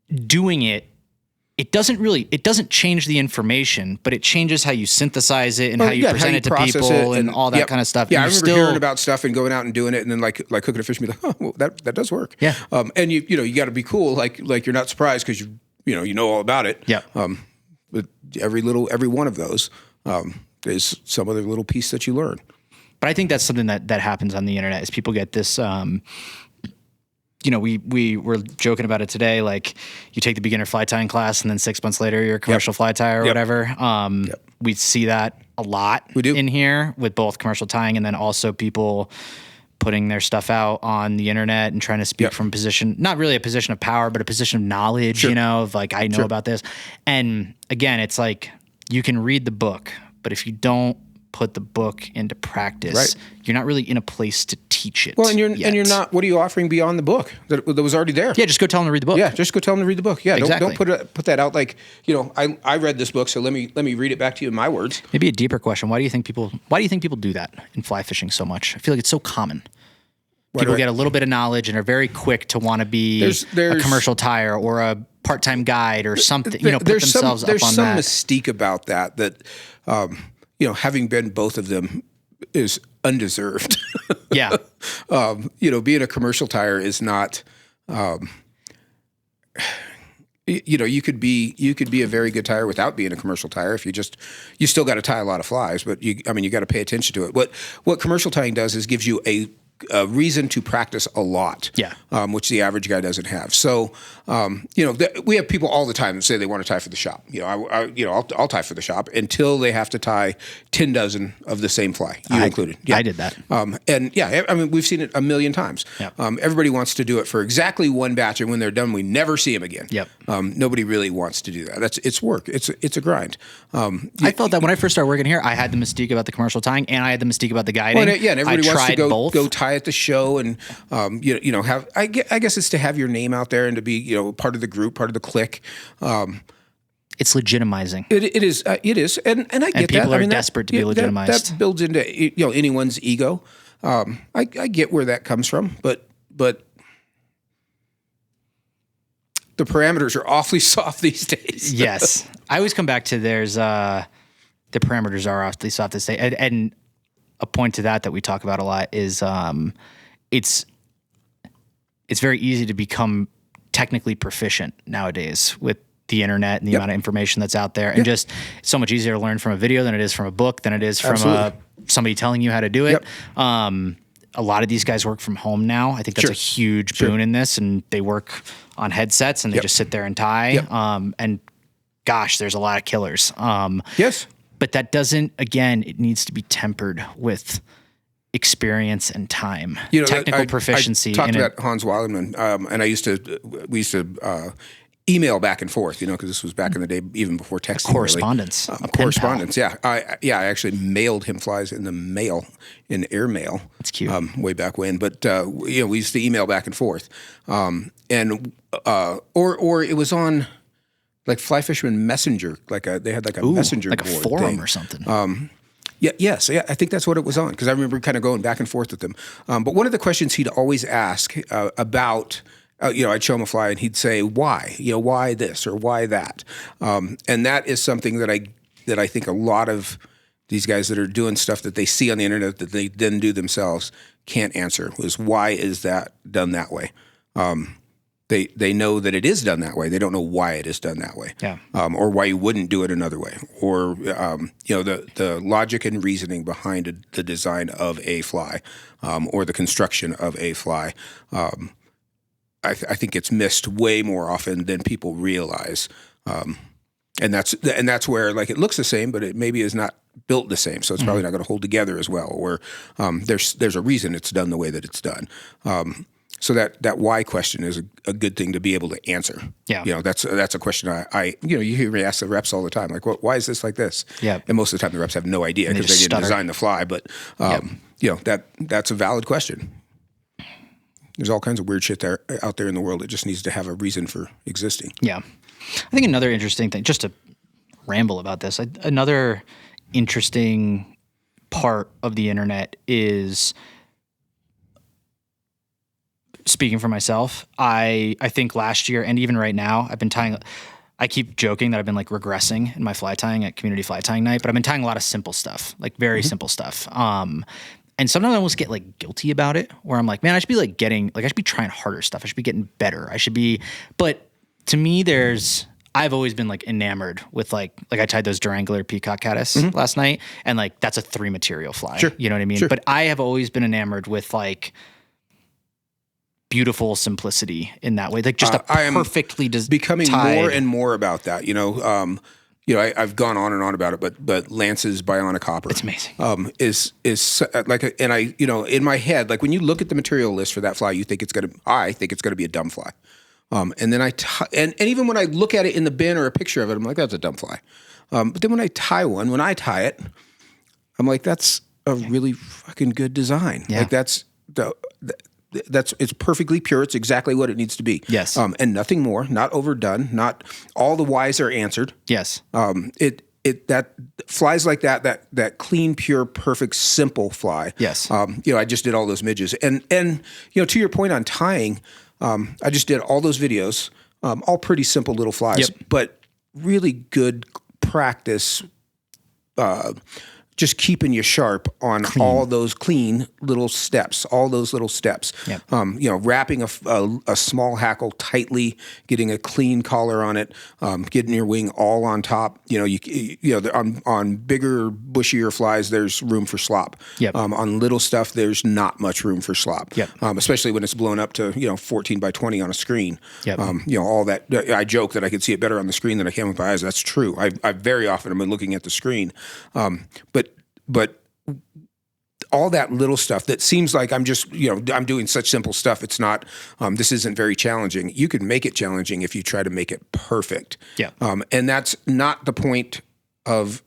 doing it doesn't change the information, but it changes how you synthesize it and how you present it to people and all that kind of stuff. Yeah, I remember hearing about stuff and going out and doing it, and then like cooking a fish and be like, oh, well, that does work. Yeah. And you got to be cool, like you're not surprised because you know all about it. Yeah. But every one of those is some other little piece that you learn. But I think that's something that happens on the internet is people get this, we were joking about it today. Like you take the beginner fly tying class and then 6 months later you're a commercial fly tyer or whatever. We see that a lot in here with both commercial tying and then also people putting their stuff out on the internet and trying to speak from a position, not really a position of power, but a position of knowledge, of like, I know about this. And again, it's like, you can read the book, but if you don't put the book into practice, you're not really in a place to teach it. Well, and you're not, what are you offering beyond the book that was already there? Yeah. Just go tell them to read the book. Yeah. Just go tell them to read the book. Yeah. Exactly. Don't put that out. Like, I read this book, so let me read it back to you in my words. Maybe a deeper question. Why do you think people do that in fly fishing so much? I feel like it's so common. People get a little bit of knowledge and are very quick to want to be a commercial tyer or a part-time guide or something, put themselves up on that. There's some mystique about that, having been both of them is undeserved. Yeah. Being a commercial tyer is not, you could be a very good tyer without being a commercial tyer if you still got to tie a lot of flies, but you got to pay attention to it. What commercial tying does is gives you a reason to practice a lot, which the average guy doesn't have. So, we have people all the time that say they want to tie for the shop. I'll tie for the shop until they have to tie 10 dozen of the same fly, included. Yeah. I did that. We've seen it a million times. Yep. Everybody wants to do it for exactly one batch, and when they're done, we never see them again. Yep. Nobody really wants to do that. It's work. It's a grind. I felt that when I first started working here, I had the mystique about the commercial tying, and I had the mystique about the guiding. Well, and everybody wants to go tie at the show and have I guess it's to have your name out there and to be part of the group, part of the clique. It's legitimizing. It is and I get that. People are desperate to be legitimized. That builds into anyone's ego. I get where that comes from, but the parameters are awfully soft these days. Yes, I always come back to the parameters are awfully soft these days, and a point to that we talk about a lot is it's very easy to become technically proficient nowadays with the internet and the amount of information that's out there, and just so much easier to learn from a video than it is from a book, than it is from somebody telling you how to do it. A lot of these guys work from home now. I think that's a huge boon in this, and they work on headsets and they just sit there and tie. And gosh, there's a lot of killers. Yes. But that doesn't, again, it needs to be tempered with experience and time, technical proficiency. I talked about Hans Weilemann, and we used to email back and forth, because this was back in the day, even before texting. Correspondence. Really. Correspondence, yeah. I actually mailed him flies in the mail, in airmail. That's cute. Way back when. But, we used to email back and forth. Or it was on like Fly Fisherman Messenger, they had like a messenger like a board forum thing. or something. Yes, I think that's what it was on, because I remember kind of going back and forth with him. But one of the questions he'd always ask about, I'd show him a fly and he'd say, why? Why this or why that? And that is something that I think a lot of these guys that are doing stuff that they see on the internet that they then do themselves can't answer, was why is that done that way? They know that it is done that way. They don't know why it is done that way. Yeah. Or why you wouldn't do it another way. Or, the logic and reasoning behind the design of a fly, or the construction of a fly. I think it's missed way more often than people realize. And that's where, like, it looks the same, but it maybe is not built the same. So it's probably not going to hold together as well. Or there's a reason it's done the way that it's done. So that why question is a good thing to be able to answer. Yeah. That's a question you hear me ask the reps all the time, like, why is this like this? Yeah. And most of the time the reps have no idea because they didn't design the fly, but that's a valid question. There's all kinds of weird shit out there in the world that just needs to have a reason for existing. Yeah. I think another interesting thing, just to ramble about this, another interesting part of the internet is, speaking for myself, I think last year and even right now, I've been tying. I keep joking that I've been like regressing in my fly tying at community fly tying night, but I've been tying a lot of simple stuff, like very simple stuff. And sometimes I almost get like guilty about it, where I'm like, man, I should be like I should be trying harder stuff. I should be getting better. But to me, I've always been like enamored with like I tied those Durangler peacock caddis last night, and like that's a 3 material fly. Sure. You know what I mean? Sure. But I have always been enamored with like beautiful simplicity in that way, like just perfectly becoming tied. more and more about that. I've gone on and on about it, but Lance's Bionic Hopper, it's amazing. Is like, and I, in my head, like when you look at the material list for that fly, I think it's gonna be a dumb fly. And then and even when I look at it in the bin or a picture of it, I'm like, that's a dumb fly. But then when I tie it, I'm like, that's a really fucking good design. Yeah. Like it's perfectly pure. It's exactly what it needs to be. Yes. And nothing more, not overdone, not all the whys are answered. Yes. That flies like that clean, pure, perfect, simple fly. Yes. I just did all those midges. And to your point on tying, I just did all those videos, all pretty simple little flies, but really good practice, just keeping you sharp on all those clean little steps, Yep. Wrapping a small hackle tightly, getting a clean collar on it, getting your wing all on top. On bigger, bushier flies, there's room for slop. Yep. On little stuff, there's not much room for slop. Yep. Especially when it's blown up to 14 by 20 on a screen. Yep. All that. I joke that I could see it better on the screen than I can with my eyes. That's true. I very often am looking at the screen, but all that little stuff that seems like I'm just, I'm doing such simple stuff. It's not, this isn't very challenging. You can make it challenging if you try to make it perfect. Yeah. And that's not the point of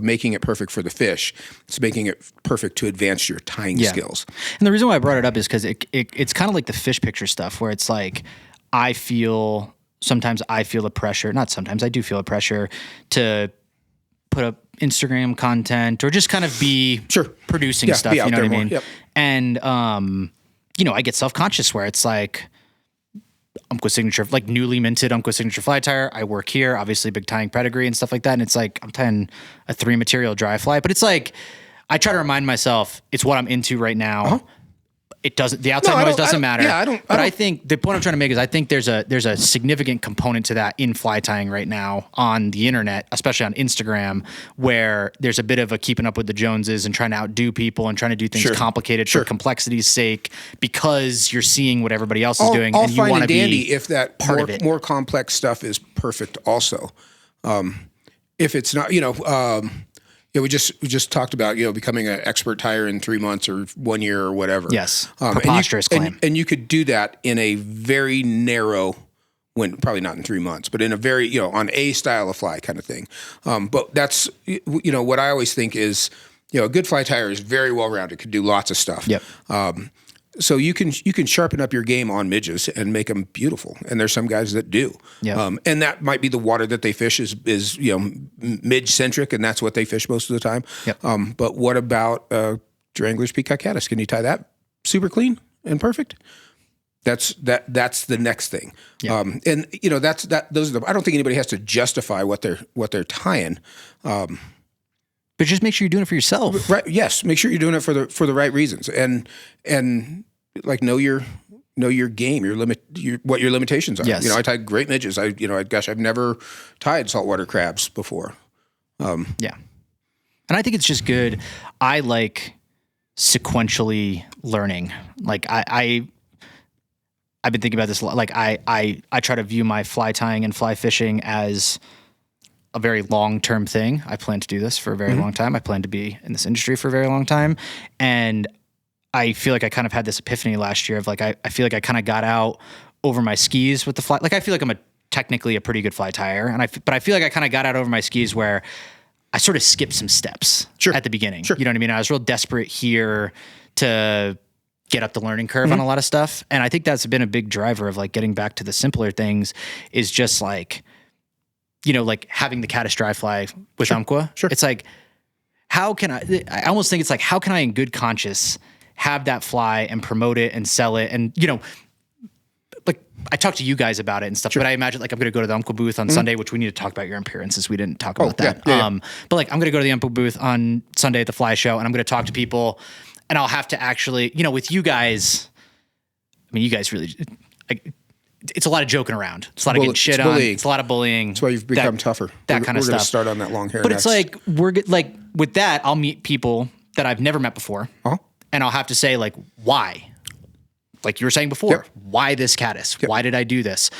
making it perfect for the fish. It's making it perfect to advance your tying skills. And the reason why I brought it up is because it's kind of like the fish picture stuff, where it's like, sometimes I feel the pressure, not sometimes, I do feel a pressure to put up Instagram content or just kind of be producing stuff, you know what I mean? Yep. And, I get self-conscious where it's like Umpqua Signature, like newly minted Umpqua Signature fly tire. I work here, obviously big tying pedigree and stuff like that. And it's like, I'm tying a 3 material dry fly, but it's like, I try to remind myself it's what I'm into right now. Uh-huh. It doesn't, the outside noise doesn't matter. Yeah, I think the point I'm trying to make is I think there's a significant component to that in fly tying right now on the internet, especially on Instagram, where there's a bit of a keeping up with the Joneses and trying to outdo people and trying to do things complicated for complexity's sake because you're seeing what everybody else is doing and you want to be if that part of it. More complex stuff is perfect also. If it's not, we just talked about, becoming an expert tyer in 3 months or 1 year or whatever. Yes. Preposterous claim. And you could do that in a very narrow when probably not in 3 months, but in a very, on a style of fly kind of thing. But that's, what I always think is, a good fly tyer is very well-rounded, could do lots of stuff. Yep. So you can sharpen up your game on midges and make them beautiful. And there's some guys that do. Yep. And that might be the water that they fish is midge-centric, and that's what they fish most of the time. Yep. But what about Wrangler's Peacock Caddis? Can you tie that super clean and perfect? That's the next thing. Yeah. And those are I don't think anybody has to justify what they're tying. But just make sure you're doing it for yourself. Right. Yes. Make sure you're doing it for the right reasons, and like know your game, what your limitations are. Yes. I tied great midges. I've never tied saltwater crabs before. Yeah. And I think it's just good. I like sequentially learning. Like I've been thinking about this a lot. Like I try to view my fly tying and fly fishing as a very long-term thing. I plan to do this for a very long time. I plan to be in this industry for a very long time. And I feel like I kind of had this epiphany last year of like, I feel like I kind of got out over my skis with the fly. Like I feel like I'm technically a pretty good fly tyer. But I feel like I kind of got out over my skis where I sort of skipped some steps at the beginning. Sure. You know what I mean? I was real desperate here to get up the learning curve on a lot of stuff. And I think that's been a big driver of like getting back to the simpler things is just like, like having the caddis dry fly with Umpqua. Sure. It's like, how can I almost think it's like, how can I in good conscience have that fly and promote it and sell it? And, like I talked to you guys about it and stuff, but I imagine like I'm going to go to the Umpqua booth on Sunday, which we need to talk about your appearances. We didn't talk about that. Yeah. But like, I'm going to go to the Umpqua booth on Sunday at the fly show and I'm going to talk to people and I'll have to actually, with you guys, I mean, you guys really, it's a lot of joking around. It's a lot of getting shit on. It's a lot of bullying. That's why you've become tougher. That kind of stuff. We're going to start on that long hair. But it's like, like with that, I'll meet people that I've never met before. And I'll have to say like, why? Like you were saying before, why this caddis? Why did I do this?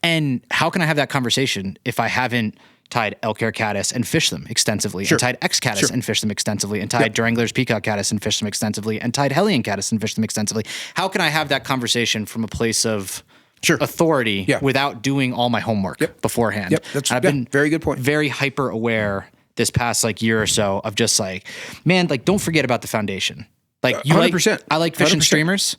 And how can I have that conversation if I haven't tied elk hair caddis and fished them extensively, and tied X caddis and fished them extensively, and tied Wrangler's Peacock caddis and fished them extensively, and tied Hellion caddis and fished them extensively? How can I have that conversation from a place of authority without doing all my homework beforehand? That's I've been very good point. Very hyper aware this past like year or so of just like, man, like don't forget about the foundation. Like you 100%. I like fishing 100%. Streamers.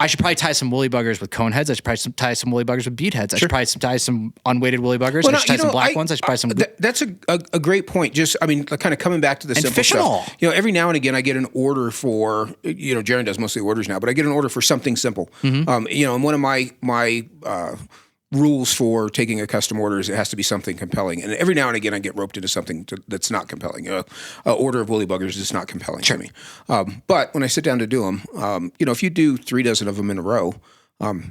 I should probably tie some woolly buggers with cone heads. I should probably tie some woolly buggers with bead heads. I should probably tie some unweighted woolly buggers. I should tie some black ones. I should probably some. That's a great point. Just, I mean, kind of coming back to the simple fish stuff. All. Every now and again, I get an order for, Jaron does mostly orders now, but I get an order for something simple. And one of my rules for taking a custom order is it has to be something compelling. And every now and again, I get roped into something that's not compelling. An order of woolly buggers is not compelling to me. But when I sit down to do them, if you do 3 dozen of them in a row,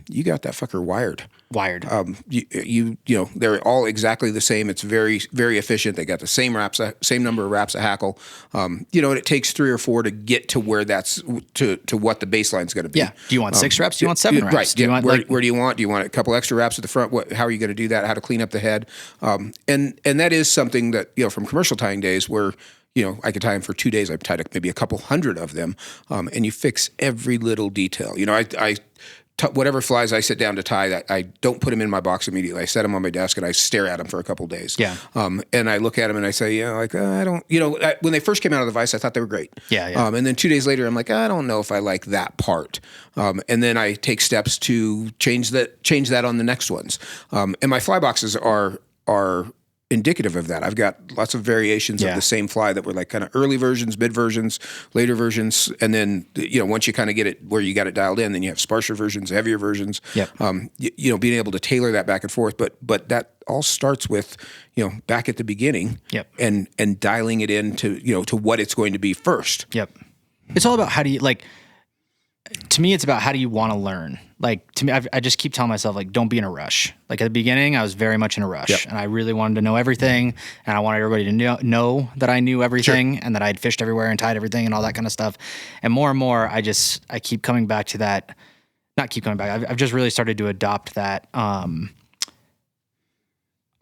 you got that fucker wired. They're all exactly the same. It's very, very efficient. They got the same wraps, same number of wraps of hackle. And it takes 3 or 4 to get to where that's to what the baseline's going to be. Yeah. Do you want 6 wraps? Do you want 7 wraps? Right. Do you want where do you want? Do you want a couple extra wraps at the front? How are you going to do that? How to clean up the head? And that is something that from commercial tying days where I could tie them for 2 days. I've tied maybe a couple hundred of them, and you fix every little detail. Whatever flies I sit down to tie, I don't put them in my box immediately. I set them on my desk and I stare at them for a couple of days. Yeah. And I look at them and I say, I don't, when they first came out of the vise, I thought they were great. Yeah. And then 2 days later, I'm like, I don't know if I like that part. And then I take steps to change that on the next ones. And my fly boxes are indicative of that. I've got lots of variations of the same fly that were like kind of early versions, mid versions, later versions, and then once you kind of get it where you got it dialed in, then you have sparser versions, heavier versions. Yep. Being able to tailor that back and forth, but that all starts with back at the beginning. Yep. And dialing it in to what it's going to be first. Yep. It's all about how do you like. To me, it's about how do you want to learn. Like to me, I just keep telling myself like, don't be in a rush. Like at the beginning, I was very much in a rush, and I really wanted to know everything, and I wanted everybody to know that I knew everything, and that I'd fished everywhere and tied everything and all that kind of stuff. And more, I keep coming back to that. Not keep coming back. I've just really started to adopt that. I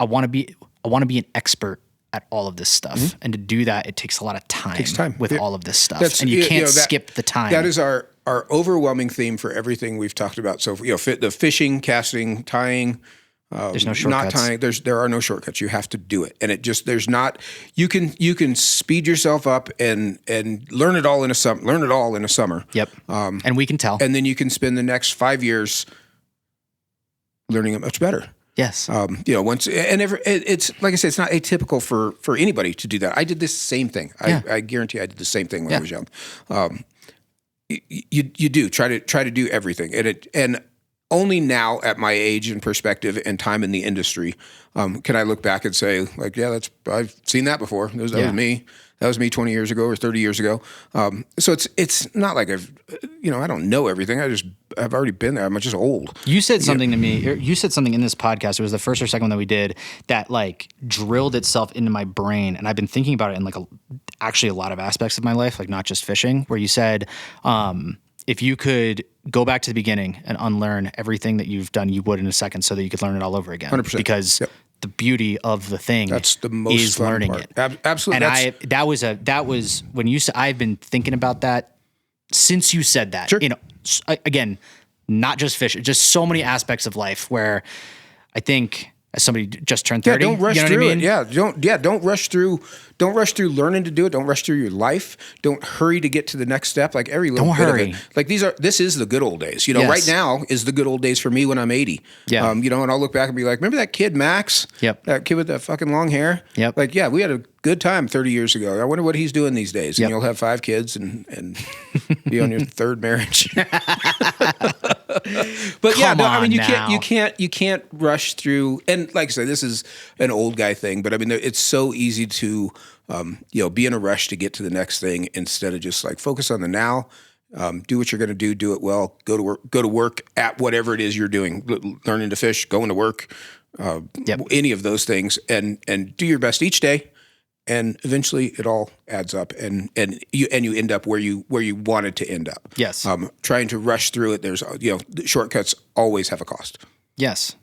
want to be an expert at all of this stuff, and to do that, it takes a lot of time. It takes time with all of this stuff, and you can't skip the time. That is our our overwhelming theme for everything we've talked about. So, the fishing, casting, tying, there's no shortcuts. Not tying. There are no shortcuts. You have to do it, and there's not. You can speed yourself up and learn it all in a summer. Yep. And we can tell. And then you can spend the next 5 years learning it much better. Yes. It's like I said, it's not atypical for anybody to do that. I did this same thing. I guarantee I did the same thing when I was young. You do try to do everything, and only now at my age and perspective and time in the industry can I look back and say, like, yeah, I've seen that before. That was me. That was me 20 years ago or 30 years ago. So it's not like I don't know everything. I've already been there. I'm just old. You said something to me. You said something in this podcast. It was the first or second one that we did that like drilled itself into my brain. And I've been thinking about it in like actually a lot of aspects of my life, like not just fishing, where you said, if you could go back to the beginning and unlearn everything that you've done, you would in a second so that you could learn it all over again. 100%. Because the beauty of the thing that's the most is fun learning part. it. Absolutely. And that was when you said, I've been thinking about that since you said that. Sure. Again, not just fish, just so many aspects of life where I think as somebody just turned 30, don't rush through what I mean? it. Don't rush through. Don't rush through learning to do it. Don't rush through your life. Don't hurry to get to the next step. Like every little bit of it. Like this is the good old days. Yes. Right now is the good old days for me when I'm 80. Yeah. And I'll look back and be like, remember that kid Max? Yep. That kid with that fucking long hair? Yep. Like, yeah, we had a good time 30 years ago. I wonder what he's doing these days. And Yep. you'll have 5 kids and be on your third marriage. But you can't rush through. And like I said, this is an old guy thing, but I mean, it's so easy to, be in a rush to get to the next thing instead of just like focus on the now, do what you're going to do it well, go to work at whatever it is you're doing, learning to fish, going to work, any of those things, and do your best each day. And eventually it all adds up and you end up where you wanted to end up. Yes. Trying to rush through it, there's, shortcuts always have a cost. Yes.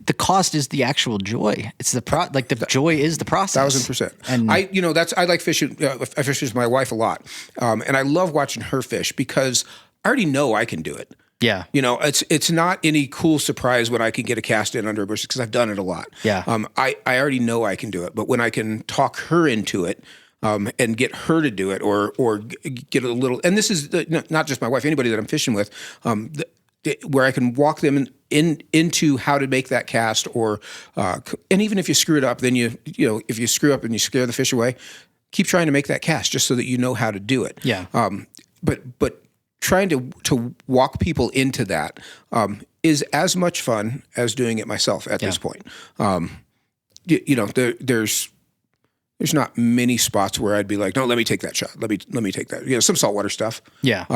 The cost is the actual joy. It's the joy is the process. 1,000%. And I like fishing. I fish with my wife a lot. And I love watching her fish because I already know I can do it. yeah. It's not any cool surprise when I can get a cast in under a bush because I've done it a lot. Yeah. I already know I can do it, but when I can talk her into it, and get her to do it, or get a little, and this is not just my wife, anybody that I'm fishing with, where I can walk them into how to make that cast, or and even if you screw it up, then if you screw up and you scare the fish away, keep trying to make that cast just so that you know how to do it. Yeah. But trying to walk people into that is as much fun as doing it myself at this point. There's not many spots where I'd be like, no, let me take that shot. Let me take that. Some saltwater stuff. Yeah.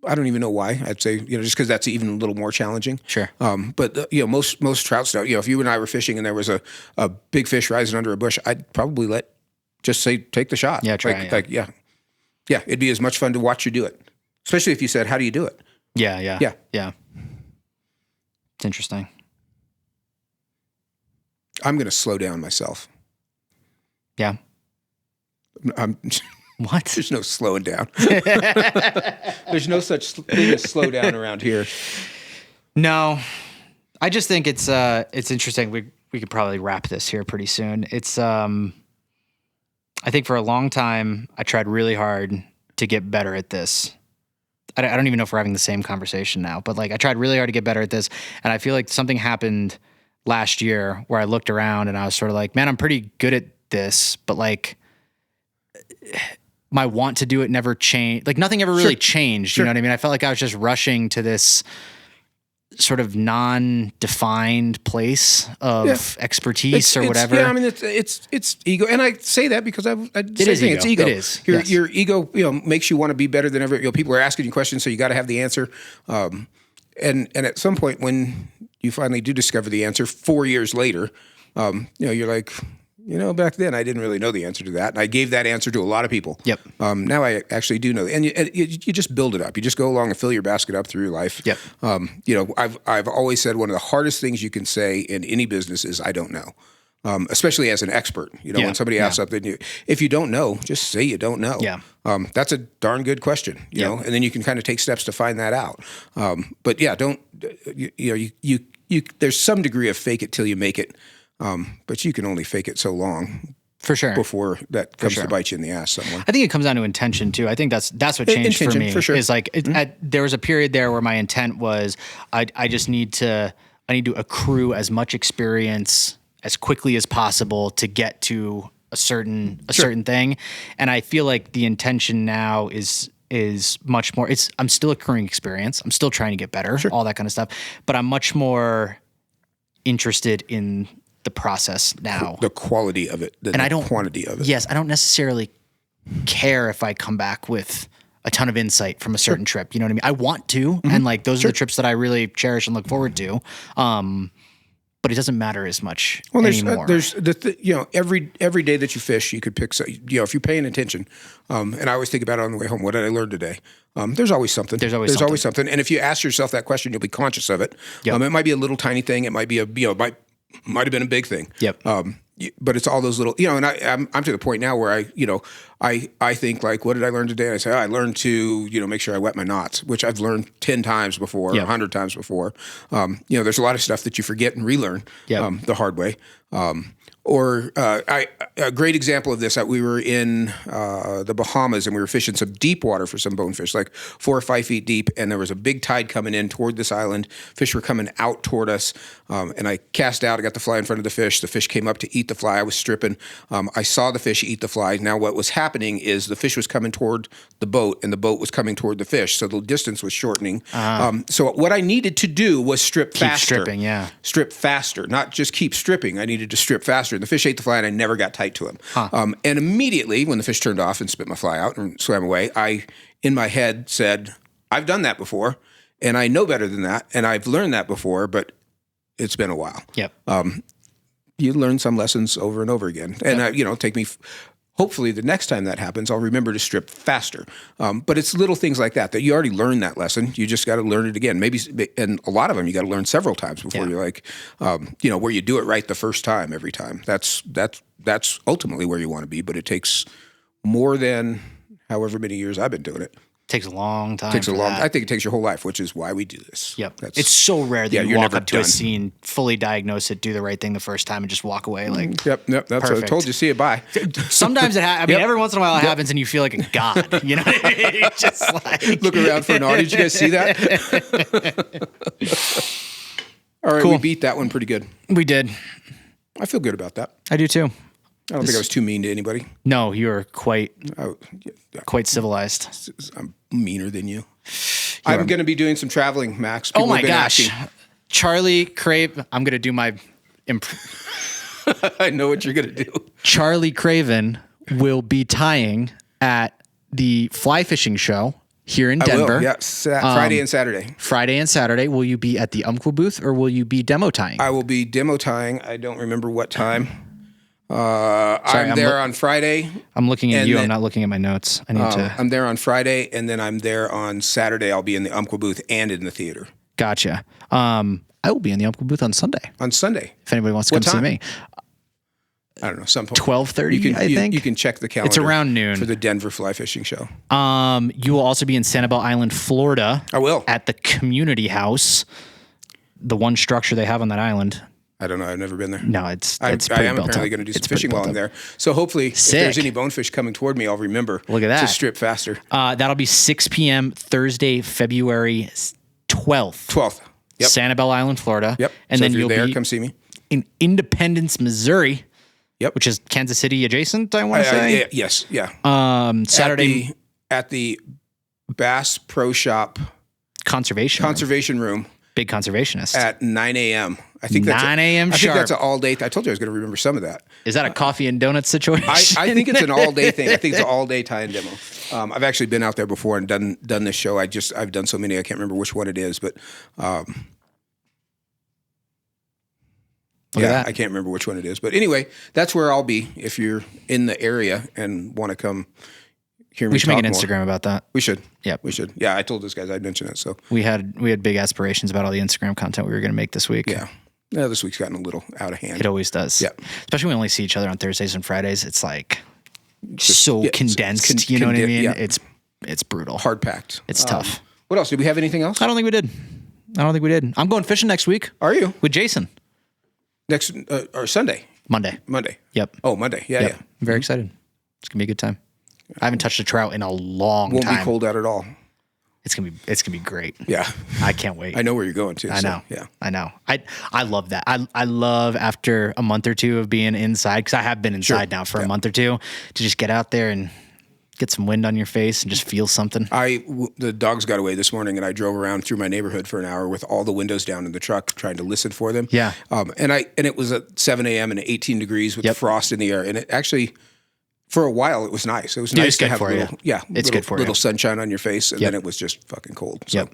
I don't even know why. I'd say, just because that's even a little more challenging. Sure. But most trout stuff, if you and I were fishing and there was a big fish rising under a bush, I'd probably just say, take the shot. Yeah, try. Yeah, it'd be as much fun to watch you do it. Especially if you said, how do you do it? Yeah. It's interesting. I'm going to slow down myself. Yeah. What? There's no slowing down. There's no such thing as slow down around here. No, I just think it's interesting. We could probably wrap this here pretty soon. It's I think for a long time I tried really hard to get better at this. I don't even know if we're having the same conversation now, but like I tried really hard to get better at this, and I feel like something happened last year where I looked around and I was sort of like, man, I'm pretty good at this, but like my want to do it never changed. Like nothing ever really changed. You know what I mean? I felt like I was just rushing to this sort of non-defined place of expertise or whatever. Yeah, I mean, it's ego, and I say that because it's ego. It is. Your ego, makes you want to be better than ever. People are asking you questions, so you got to have the answer. And at some point, when you finally do discover the answer, 4 years later, you're like, back then I didn't really know the answer to that, and I gave that answer to a lot of people. Yep. Now I actually do know, and you just build it up. You just go along and fill your basket up through your life. Yep. I've always said one of the hardest things you can say in any business is I don't know. especially as an expert. When somebody asks something, if you don't know, just say you don't know. Yeah. That's a darn good question, you know, and then you can kind of take steps to find that out. But yeah, don't, there's some degree of fake it till you make it. But you can only fake it so long. For sure. Before that comes to bite you in the ass somewhere. I think it comes down to intention too. I think that's what changed for me. For sure. Is like there was a period there where my intent was I just need to accrue as much experience as quickly as possible to get to a certain thing. And I feel like the intention now is much more. I'm still accruing experience. I'm still trying to get better, all that kind of stuff. But I'm much more interested in the process now, the quality of it, and I don't quantity of it. Yes, I don't necessarily care if I come back with a ton of insight from a certain trip. You know what I mean? I want to, and like those are the trips that I really cherish and look forward to. But it doesn't matter as much anymore. There's every day that you fish, you could pick. If you're paying attention, and I always think about it on the way home. What did I learn today? There's always something. There's always something. And if you ask yourself that question, you'll be conscious of it. Yep. It might be a little tiny thing. It might be might have been a big thing. Yep. But it's all those little, and I'm to the point now where I think like, what did I learn today? And I say, I learned to, make sure I wet my knots, which I've learned 10 times before, 100 times before. There's a lot of stuff that you forget and relearn the hard way. A great example of this, we were in the Bahamas and we were fishing some deep water for some bonefish, like 4 or 5 feet deep, and there was a big tide coming in toward this island. Fish were coming out toward us, and I cast out. I got the fly in front of the fish. The fish came up to eat the fly. I was stripping. I saw the fish eat the fly. Now what was happening is the fish was coming toward the boat, and the boat was coming toward the fish, so the distance was shortening. So what I needed to do was strip faster. Strip faster, not just keep stripping. I needed to strip faster. The fish ate the fly, and I never got tight to him. And immediately, when the fish turned off and spit my fly out and swam away, I, in my head, said, I've done that before, and I know better than that, and I've learned that before, but it's been a while. Yep. You learn some lessons over and over again. And, take me... Hopefully, the next time that happens, I'll remember to strip faster. But it's little things like that you already learned that lesson. You just got to learn it again. Maybe, and a lot of them you got to learn several times before you're like, where you do it right the first time every time. That's ultimately where you want to be. But it takes more than however many years I've been doing it. Takes a long time. I think it takes your whole life, which is why we do this. Yep. It's so rare that you walk up to a scene, fully diagnose it, do the right thing the first time, and just walk away. Like, yep. That's perfect. What I told you. See it. Bye. Sometimes it happens. I mean, every once in a while it happens, and you feel like a god. You know, it's just like look around for an audience. Did you guys see that? All right, cool. We beat that one pretty good. We did. I feel good about that. I do too. I don't think I was too mean to anybody. No, you are quite civilized. I'm meaner than you. I'm going to be doing some traveling, Max. People my gosh. Charlie Craven. I'm going to do my... I know what you're going to do. Charlie Craven will be tying at the fly fishing show here in Denver. I will, yeah. Friday and Saturday. Friday and Saturday. Will you be at the Umpqua booth or will you be demo tying? I will be demo tying. I don't remember what time. I'm there on Friday. I'm looking at you. I'm not looking at my notes. I need to. I'm there on Friday, and then I'm there on Saturday. I'll be in the Umpqua booth and in the theater. Gotcha. I will be in the Umpqua booth on Sunday. On Sunday, if anybody wants to come see me. I don't know. Some 12:30. I think you can check the calendar. It's around noon for the Denver Fly Fishing Show. You will also be in Sanibel Island, Florida. I will at the Community House, the one structure they have on that island. I don't know. I've never been there. No, it's I am apparently going to do some fishing while I'm there. So hopefully, if there's any bonefish coming toward me, I'll remember. Look at that. To strip faster. That'll be 6 p.m. Thursday, February 12th. 12th. Yep. Sanibel Island, Florida. Yep. And so then if you're you'll be come see me in Independence, Missouri. Yep. Which is Kansas City adjacent. I want to say. Yes. Yeah. Saturday at the Bass Pro Shop Conservation Room. Big conservationist. At 9 a.m. I think that's 9 a.m. I think that's an all day. I told you I was going to remember some of that. Is that a coffee and donuts situation? I think it's an all day thing. I think it's an all day tie-in demo. I've actually been out there before and done this show. I've done so many I can't remember which one it is, but I can't remember which one it is. But anyway, that's where I'll be if you're in the area and want to come. We should make an Instagram about that. We should. Yeah, we should. Yeah, I told those guys I'd mention it. So we had big aspirations about all the Instagram content we were going to make this week. Yeah, No, this week's gotten a little out of hand. It always does. Yeah. Especially when we only see each other on Thursdays and Fridays. It's like condensed. You know what I mean? Yeah. It's brutal. Hard packed. It's tough. What else? Did we have anything else? I don't think we did. I'm going fishing next week. Are you? With Jason. Next, or Sunday? Monday. Yep. Oh, Monday. Yeah, yeah. I'm very excited. It's going to be a good time. I haven't touched a trout in a long time. Won't be cold out at all. It's gonna be great. Yeah. I can't wait. I know where you're going to. I know. Yeah. I know. I love that. I love after a month or two of being inside, because I have been inside now for a month or two, to just get out there and get some wind on your face and just feel something. The dogs got away this morning, and I drove around through my neighborhood for an hour with all the windows down in the truck, trying to listen for them. Yeah. And it was at 7 a.m. and 18 degrees with the frost in the air, and it actually, for a while, it was nice. It was nice to have little sunshine on your face, and then it was just fucking cold. So.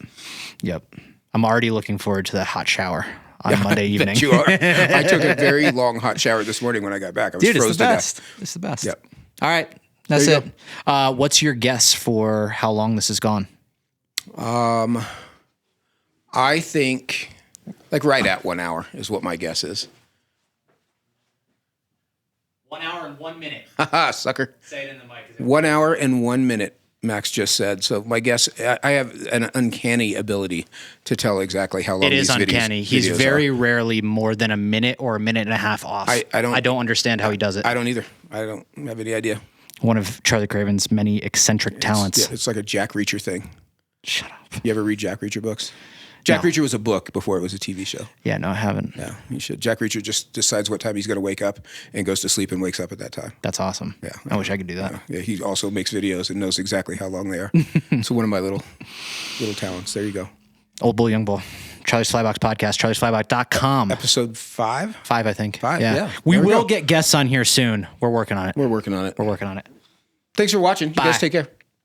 Yep. I'm already looking forward to that hot shower on Monday evening. You are. I took a very long hot shower this morning when I got back. I was frozen to death. It's the best. Yep. All right. That's it. What's your guess for how long this has gone? I think like right at 1 hour is what my guess is. 1 hour and 1 minute. Haha, sucker. Say it in the mic. 1 hour and 1 minute, Max just said. So my guess, I have an uncanny ability to tell exactly how long these videos are. It is uncanny. He's very rarely more than a minute or a minute and a half off. I don't understand how he does it. I don't either. I don't have any idea. One of Charlie Craven's many eccentric talents. Yeah, it's like a Jack Reacher thing. Shut up. You ever read Jack Reacher books? Jack Reacher was a book before it was a TV show. Yeah, no, I haven't. Yeah, you should. Jack Reacher just decides what time he's going to wake up and goes to sleep and wakes up at that time. That's awesome. Yeah. I wish I could do that. Yeah, he also makes videos and knows exactly how long they are. It's one of my little talents. There you go. Old Bull, Young Bull. Charlie's Flybox Podcast, charliesflybox.com. Episode 5? 5, I think. 5, yeah. We will get guests on here soon. We're working on it. We're working on it. We're working on it. Thanks for watching. You guys take care.